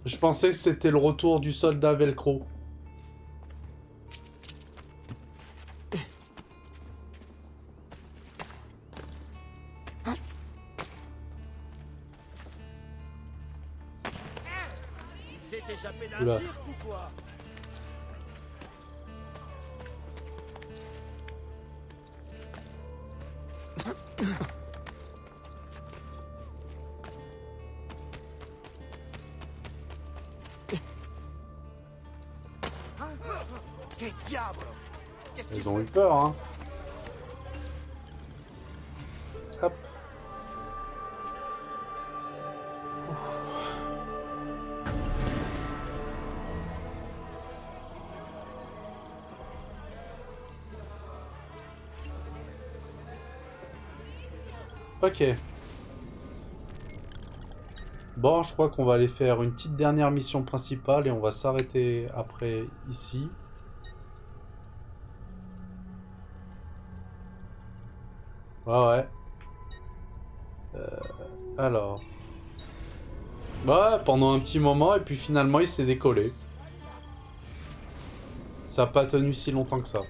Je pensais que c'était le retour du soldat Velcro. Il s'est échappé d'un Oula. cirque ou quoi? Quel diable! Qu'est-ce Ils ont eu peur, hein. Hop. Ok. Bon, je crois qu'on va aller faire une petite dernière mission principale et on va s'arrêter après ici. Ouais. Alors. Ouais, pendant un petit moment et puis finalement il s'est décollé. Ça n'a pas tenu si longtemps que ça.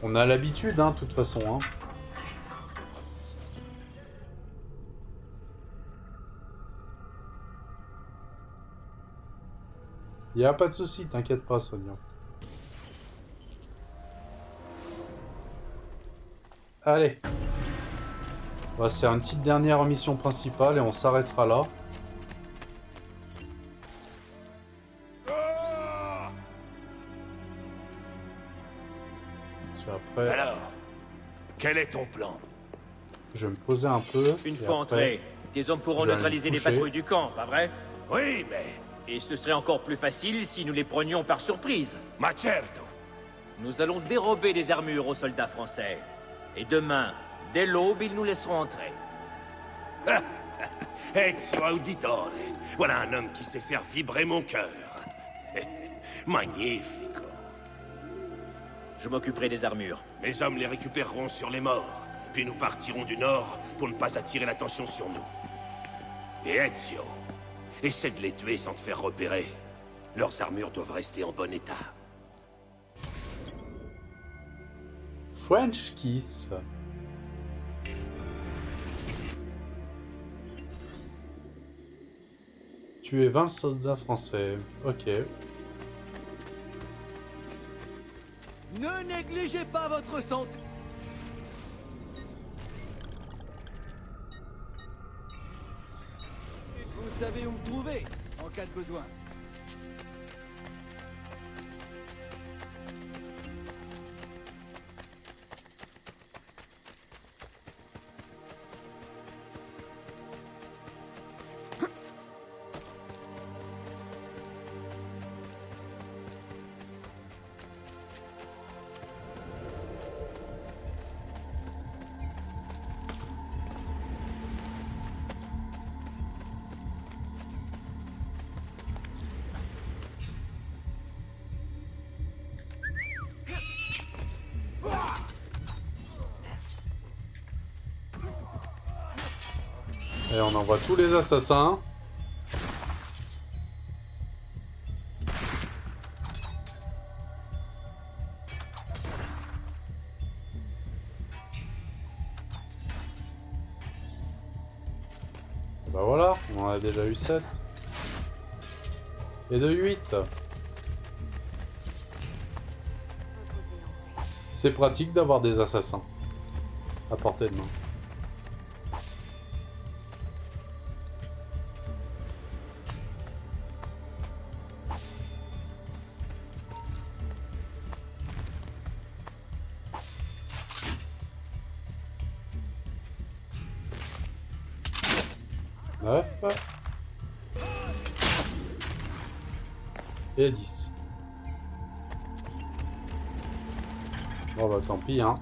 On a l'habitude, hein, de toute façon, hein. Y a pas de souci, t'inquiète pas, Sonia. Allez. On va se faire une petite dernière mission principale et on s'arrêtera là. Après, Alors, quel est ton plan? je vais me poser un peu. Une et fois après, entrés, tes hommes pourront je vais aller neutraliser me les coucher. patrouilles du camp, pas vrai? Oui, mais... Et ce serait encore plus facile si nous les prenions par surprise. Ma certo. Nous allons dérober des armures aux soldats français. Et demain, dès l'aube, ils nous laisseront entrer. Ezio Auditore. Voilà un homme qui sait faire vibrer mon cœur. Magnifique. Je m'occuperai des armures. Mes hommes les récupéreront sur les morts. Puis nous partirons du nord pour ne pas attirer l'attention sur nous. Et Ezio, essaie de les tuer sans te faire repérer. Leurs armures doivent rester en bon état. French Kiss. Tuer 20 soldats français. Ok. Ne négligez pas votre santé. Vous savez où me trouver en cas de besoin. Et on envoie tous les assassins. Et bah voilà, on en a déjà eu 7. Et de 8. C'est pratique d'avoir des assassins à portée de main. Et 10. Bon bah tant pis hein.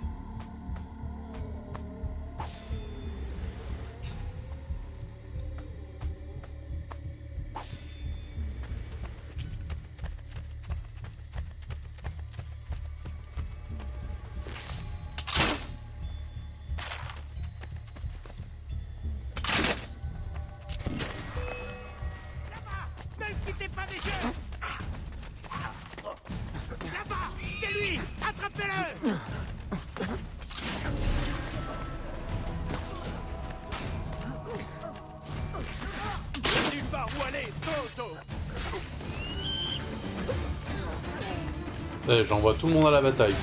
J'envoie tout le monde à la bataille.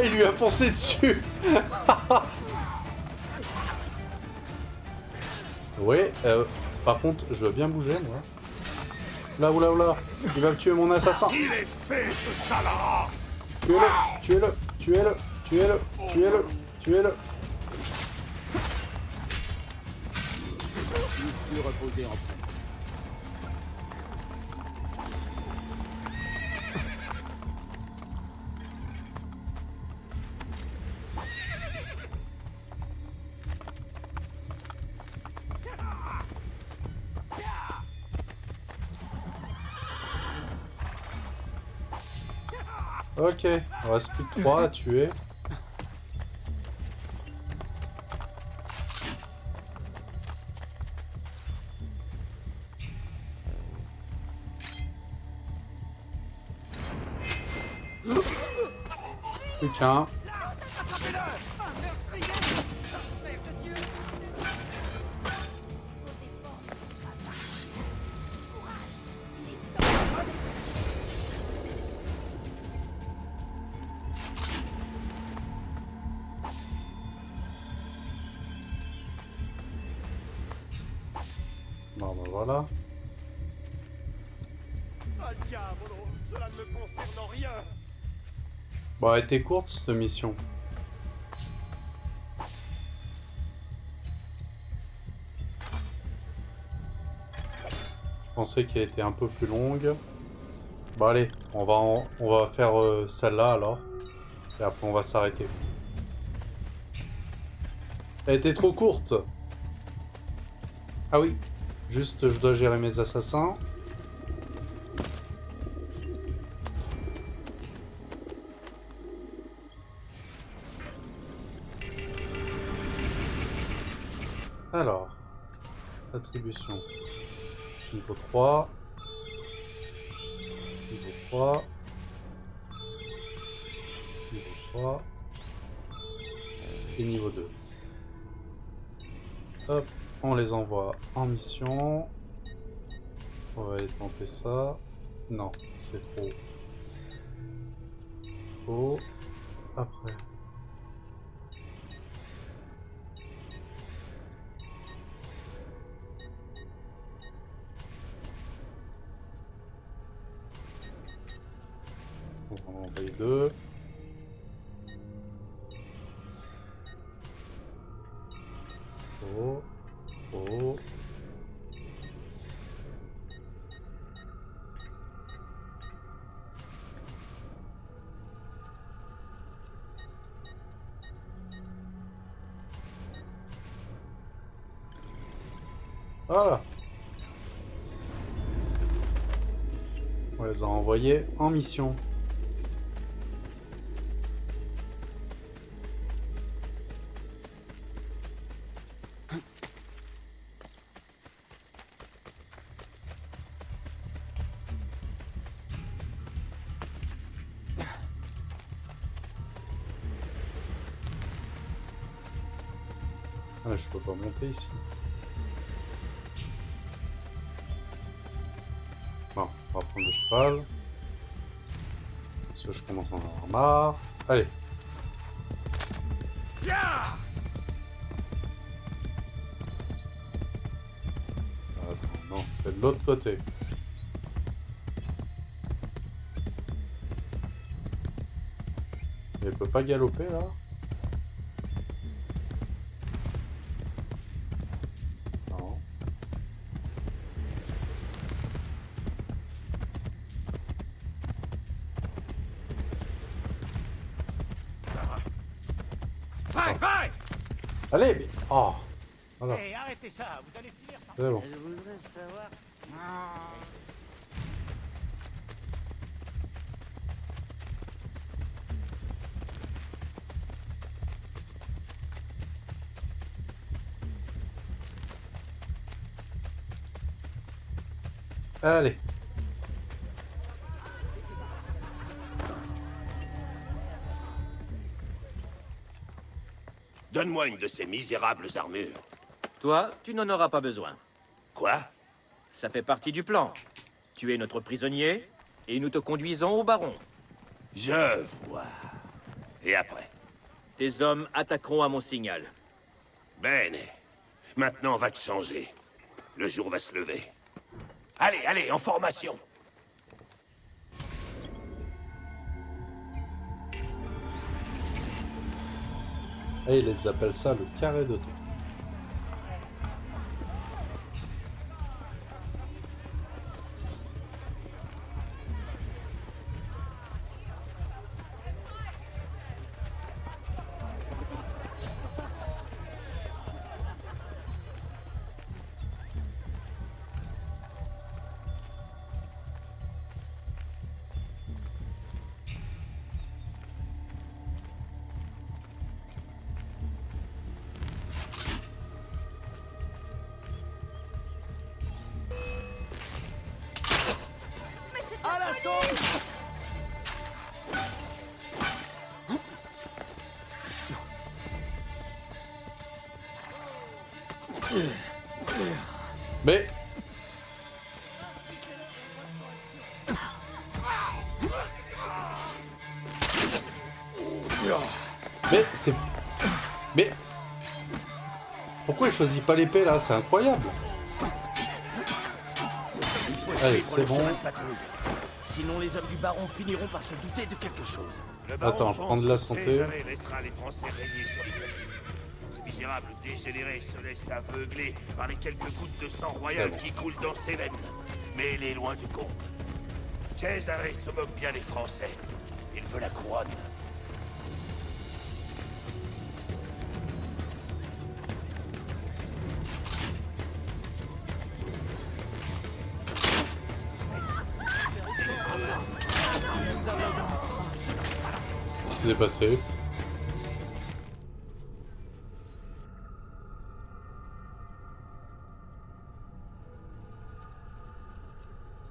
Il lui a foncé dessus. Oui, par contre, je veux bien bouger, moi. Là, oula, oula. Il va me tuer mon assassin. Il est fait, ce salade. Tuez-le, tuez-le, tuez-le, tuez-le, tuez-le, tuez-le. Plus reposer en paix. Ok, il reste plus que 3 à tuer. Plus qu'un. Bon, ben voilà. Ah, diavolo, cela ne me concerne en rien. Bon, elle était courte cette mission. Je pensais qu'elle était un peu plus longue. Bon allez, on va faire celle-là alors. Et après on va s'arrêter. Elle était trop courte. Ah oui. Juste, je dois gérer mes assassins. Alors. Attribution. Niveau 3. Niveau 3. Niveau 3. Et niveau 2. Hop, on les envoie en mission. On va aller tenter ça. Non, c'est trop. Oh, après. On va en envoyer 2. Oh, oh. Voilà. On les a envoyés en mission. Ah, je peux pas monter ici. Bon, on va prendre le cheval. Parce que je commence à en avoir marre. Allez. Attends, non, c'est de l'autre côté. Mais il peut pas galoper là? Non. Allez, mais... Oh. Voilà. Hey, arrêtez ça, vous allez finir par... C'est bon. Je voudrais savoir... Allez. Donne-moi une de ces misérables armures. Toi, tu n'en auras pas besoin. Quoi? Ça fait partie du plan. Tu es notre prisonnier, et nous te conduisons au baron. Je vois. Et après? Tes hommes attaqueront à mon signal. Bene. Maintenant, on va te changer. Le jour va se lever. Allez, allez, en formation. Et ils appellent ça le carré de tour. À l'assaut! Mais... Mais c'est... Mais... Pourquoi il choisit pas l'épée là? C'est incroyable! Allez, c'est bon. Sinon, les hommes du baron finiront par se douter de quelque chose. Attends, je prends de la santé. Laissera les Français régner sur l'Italie. Ce misérable dégénéré se laisse aveugler par les quelques gouttes de sang royal qui coulent dans ses veines. Mais il est loin du compte. Cesare se moque bien des Français. Il veut la couronne. s'était passé?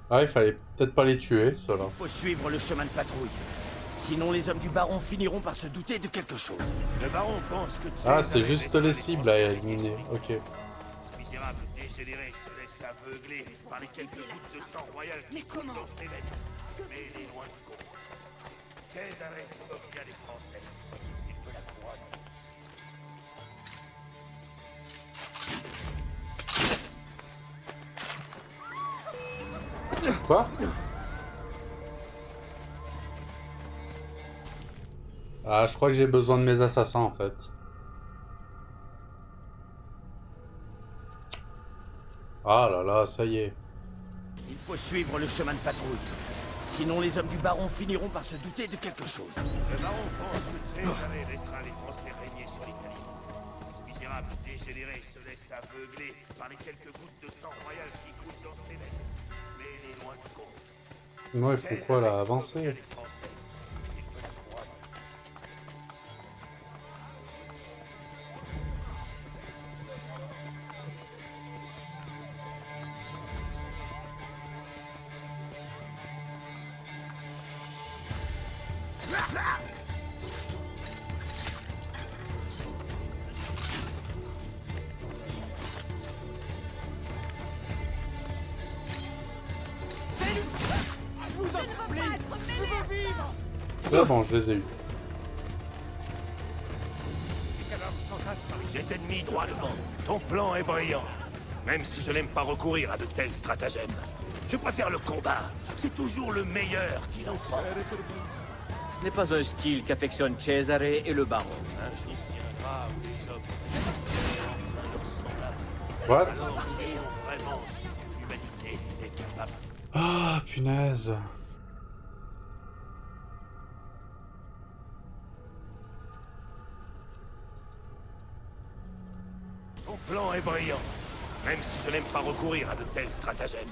Ah, il fallait peut-être pas les tuer, ceux-là. Il faut suivre le chemin de patrouille. Sinon, les hommes du baron finiront par se douter de quelque chose. Le baron pense que Ah, c'est juste les cibles à éliminer. Ok. Ce misérable dégénéré se laisse aveugler par les quelques gouttes de sang royal qui coulent dans ses veines. Mais il est loin de compte. Césarée moque bien les Français. Il peut la couronne. Quoi? Ah, je crois que j'ai besoin de mes assassins, en fait. Ah là là, ça y est. Il faut suivre le chemin de patrouille. Sinon, les hommes du baron finiront par se douter de quelque chose. Le baron pense que Césarée laissera les Français régner sur l'Italie. Ce misérable dégénéré se laisse aveugler par les quelques gouttes de sang royal qui coulent dans ses veines. Mais il est loin de compte. Non, il faut quoi là? Avancer? Ah bon, je les ai eus. J'ai ennemis droit devant. Ton plan est brillant. Même si je n'aime pas recourir à de tels stratagèmes. Je préfère le combat. C'est toujours le meilleur qui l'emporte. Ce n'est pas un style qu'affectionnent Cesare et le baron. Un jour viendra où les hommes... What? Alors, vraiment ce que l'humanité est capable. Ah, punaise. Ton plan est brillant. Même si je n'aime pas recourir à de tels stratagèmes.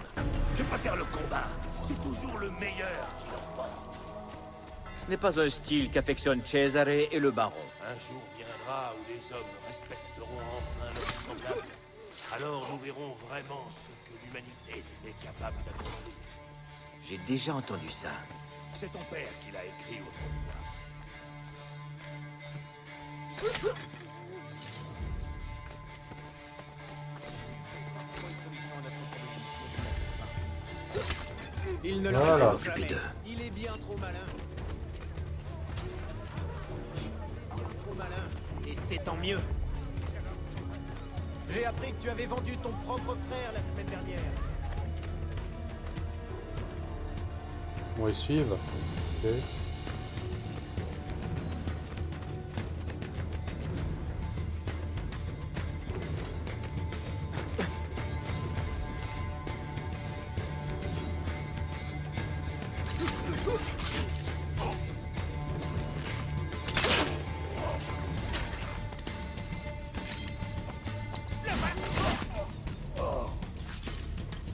Je préfère le combat. C'est toujours le meilleur qui l'emporte. Ce n'est pas un style qu'affectionnent Cesare et le baron. Un jour viendra où les hommes respecteront enfin leurs semblables. Alors nous verrons vraiment ce que l'humanité est capable d'accomplir. J'ai déjà entendu ça. C'est ton père qui l'a écrit autrefois. Il ne Voilà. le fait jamais. Il est bien trop malin. Trop malin. Et c'est tant mieux. J'ai appris que tu avais vendu ton propre frère la semaine dernière. On va y suivre. Ok.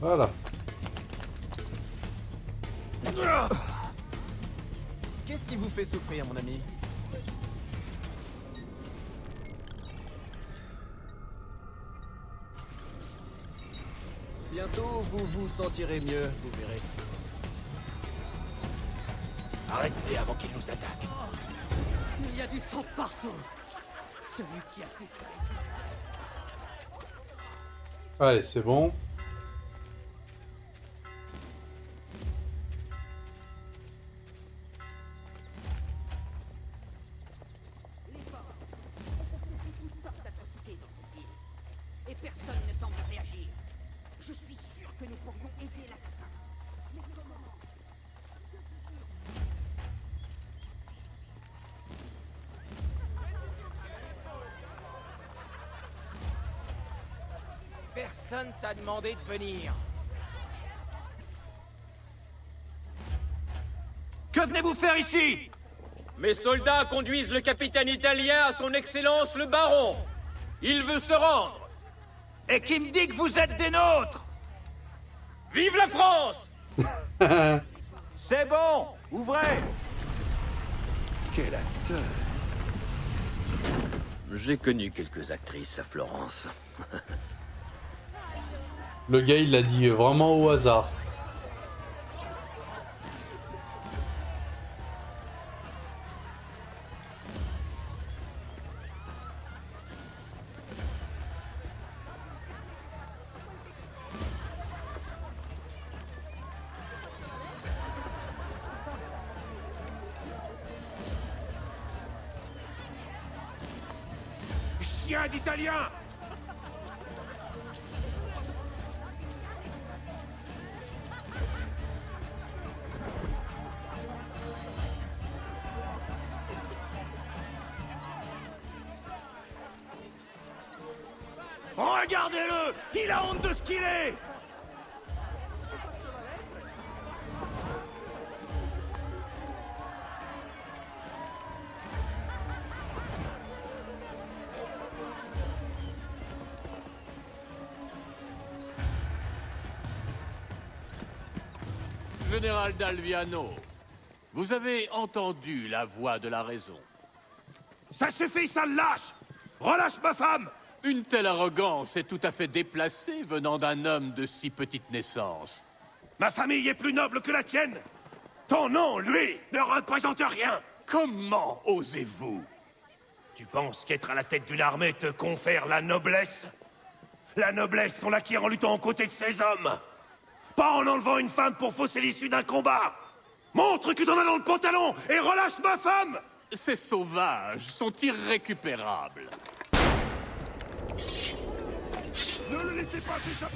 Voilà. Qu'est-ce qui vous fait souffrir, mon ami? Bientôt, vous vous sentirez mieux, vous verrez. Arrête-les avant qu'ils nous attaquent. Il y a du sang partout. Celui qui a fait ça. Allez, c'est bon. Et personne ne semble réagir. Je suis sûr que nous pourrions aider l'assassin. Mais comment? Personne t'a demandé de venir. Que venez-vous faire ici? Mes soldats conduisent le capitaine italien à son excellence le baron. Il veut se rendre. Et qui me dit que vous êtes des nôtres? Vive la France! C'est bon, ouvrez. Quel acteur! J'ai connu quelques actrices à Florence. Le gars, il l'a dit vraiment au hasard. Chien d'italien! Regardez-le! Il a honte de ce qu'il est! Général d'Alviano, vous avez entendu la voix de la raison. Ça suffit, sale lâche! Relâche ma femme! Une telle arrogance est tout à fait déplacée venant d'un homme de si petite naissance. Ma famille est plus noble que la tienne! Ton nom, lui, ne représente rien! Comment osez-vous? Tu penses qu'être à la tête d'une armée te confère la noblesse? La noblesse, on l'acquiert en luttant aux côtés de ces hommes! Pas en enlevant une femme pour fausser l'issue d'un combat! Montre que t'en as dans le pantalon et relâche ma femme! Ces sauvages sont irrécupérables. Ne le laissez pas s'échapper!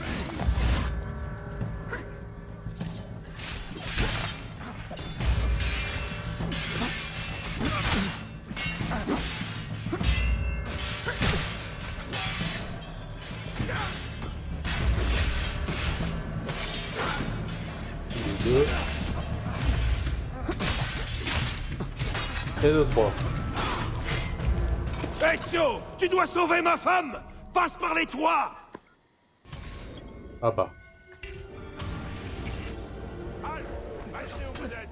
Deux. Et deux, trois. Ezio, tu dois sauver ma femme! Passe par les toits! Ah bah. Halt! Restez où vous êtes!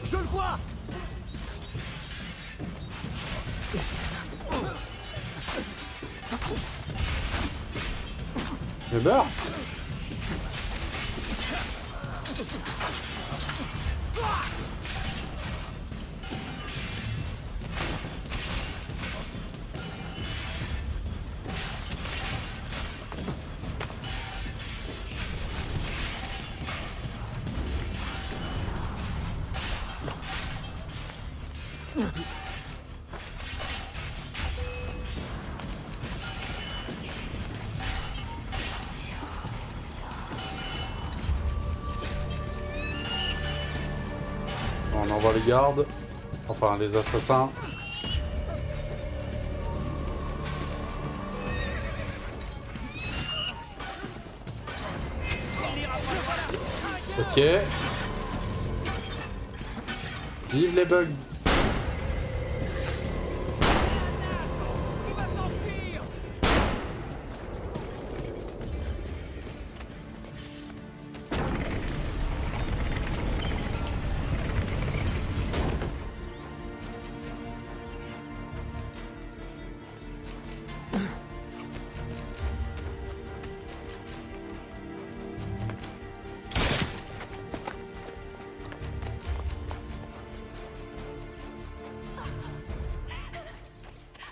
Je le vois! Mais meurs! On envoie les gardes, enfin les assassins. Ok. Vive les bugs.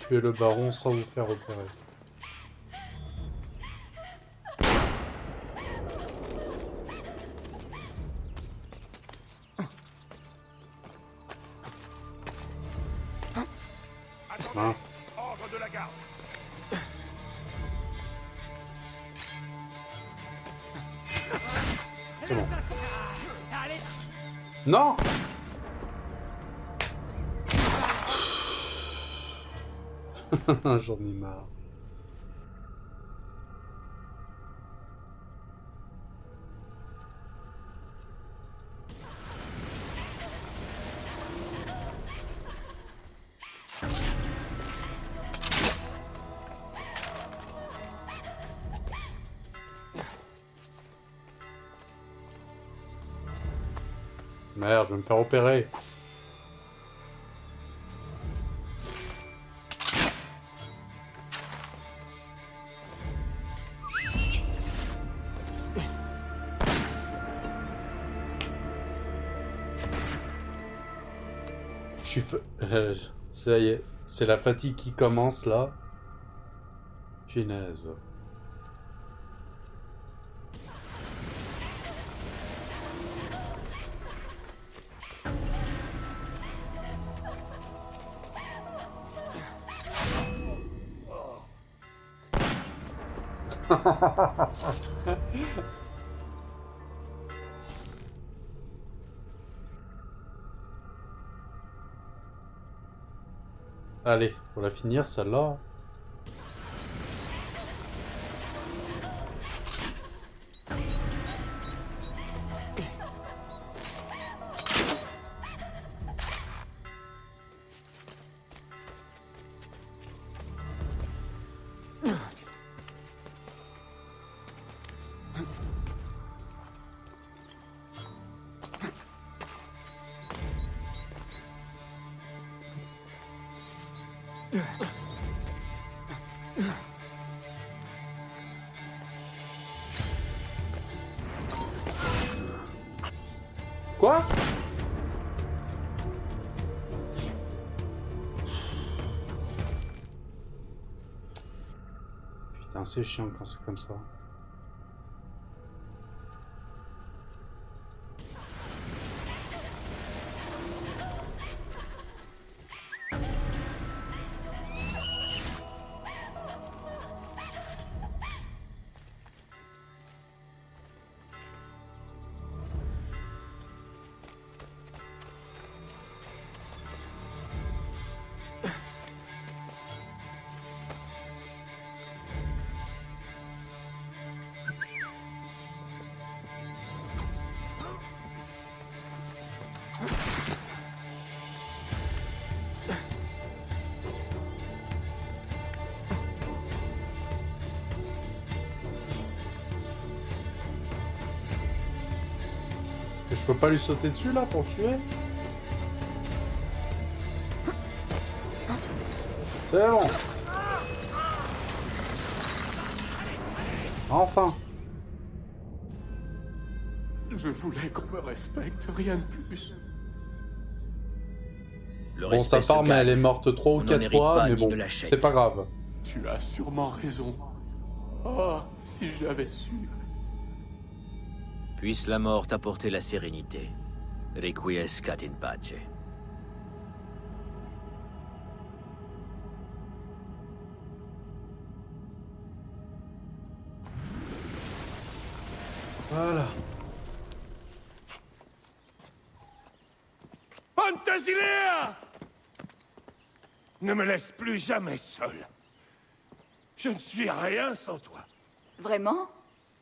Tuez le baron sans vous faire repérer. Mince. Ordre de la garde! C'est bon. Non! J'en ai marre. Merde, je vais me faire opérer. Ça y est, c'est la fatigue qui commence là. Punaise. Allez, pour la finir, celle-là. Quoi? Putain, c'est chiant quand c'est comme ça. Je peux pas lui sauter dessus là pour le tuer? C'est bon. Enfin. Je voulais qu'on me respecte, rien de plus. Bon, sa femme, elle est morte 3 ou 4 fois, mais bon, c'est pas grave. Tu as sûrement raison. Oh, si j'avais su. Puisse la mort t'apporter la sérénité. Requiescat in pace. Voilà. Penthesilea! Ne me laisse plus jamais seul. Je ne suis rien sans toi. Vraiment?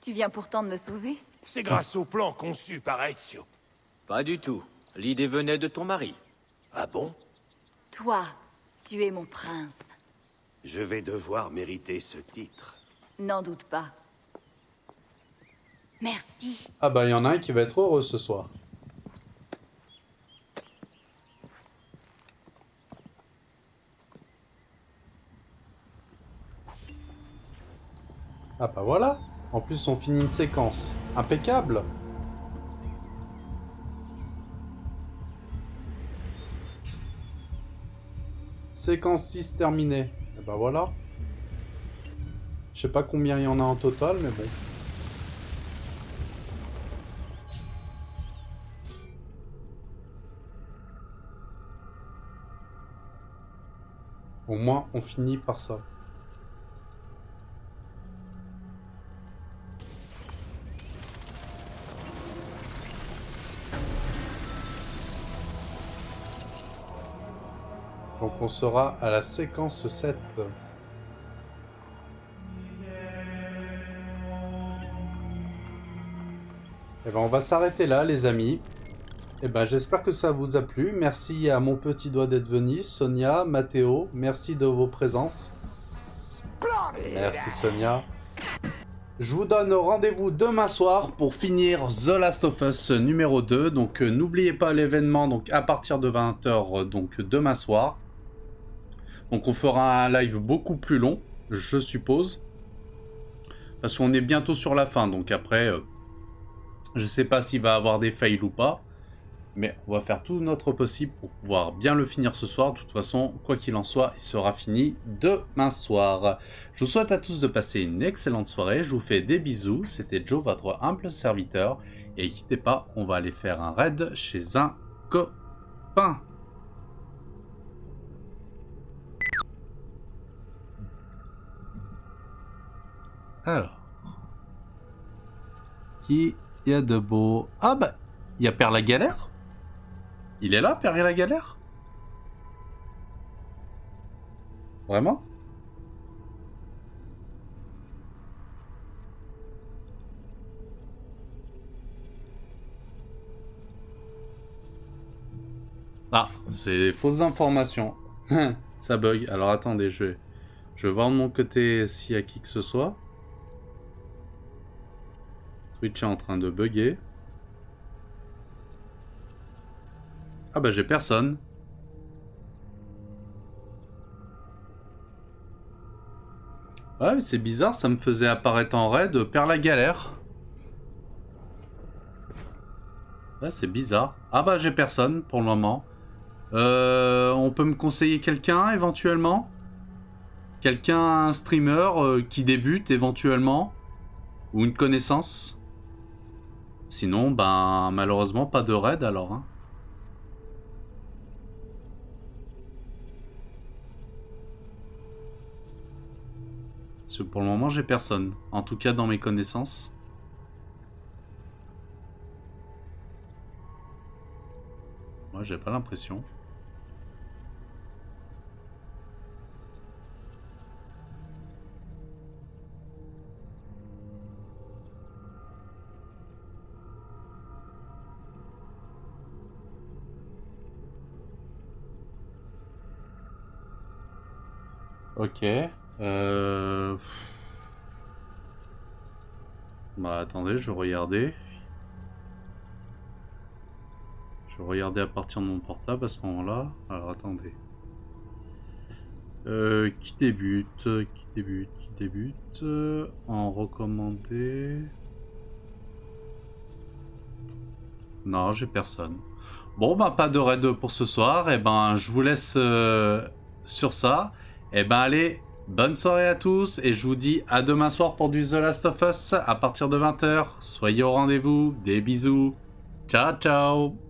Tu viens pourtant de me sauver? C'est grâce au plan conçu par Ezio. Pas du tout. L'idée venait de ton mari. Ah bon? Toi, tu es mon prince. Je vais devoir mériter ce titre. N'en doute pas. Merci. Ah bah il y en a un qui va être heureux ce soir. Ah bah voilà. En plus on finit une séquence. Impeccable. Séquence 6 terminée. Et bah voilà. Je sais pas combien il y en a en total, mais bon. Au moins, on finit par ça. Donc on sera à la séquence 7. Et ben on va s'arrêter là les amis. Et ben j'espère que ça vous a plu. Merci à mon petit doigt d'être venu, Sonia, Mathéo, merci de vos présences. Merci Sonia. Je vous donne rendez-vous demain soir pour finir The Last of Us numéro 2. Donc n'oubliez pas l'événement donc à partir de 20 h donc demain soir. Donc on fera un live beaucoup plus long, je suppose. Parce qu'on est bientôt sur la fin, donc après, je sais pas s'il va y avoir des fails ou pas. Mais on va faire tout notre possible pour pouvoir bien le finir ce soir. De toute façon, quoi qu'il en soit, il sera fini demain soir. Je vous souhaite à tous de passer une excellente soirée. Je vous fais des bisous. C'était Joe, votre humble serviteur. Et n'hésitez pas, on va aller faire un raid chez un copain. Alors. Qui y a de beau? Ah bah, il y a Père la Galère. Il est là, Père la Galère? Vraiment? Ah, c'est des fausses informations. Ça bug. Alors attendez, je vais voir de mon côté s'il y a qui que ce soit. Twitch est en train de bugger. Ah bah j'ai personne. Ouais mais c'est bizarre, ça me faisait apparaître en raid Père la Galère. Ouais c'est bizarre. Ah bah j'ai personne pour le moment. On peut me conseiller quelqu'un éventuellement? Quelqu'un, un streamer qui débute éventuellement? Ou une connaissance? Sinon ben malheureusement pas de raid alors hein. Parce que pour le moment, j'ai personne. En tout cas, dans mes connaissances. Moi, j'ai pas l'impression. Ok. Bah attendez, je vais regarder. Je vais regarder à partir de mon portable à ce moment-là. Alors attendez. Qui débute en recommandé. Non, j'ai personne. Bon bah pas de raid pour ce soir. Et ben je vous laisse sur ça. Et ben allez. Bonne soirée à tous et je vous dis à demain soir pour du The Last of Us à partir de 20 h. Soyez au rendez-vous, des bisous. Ciao ciao.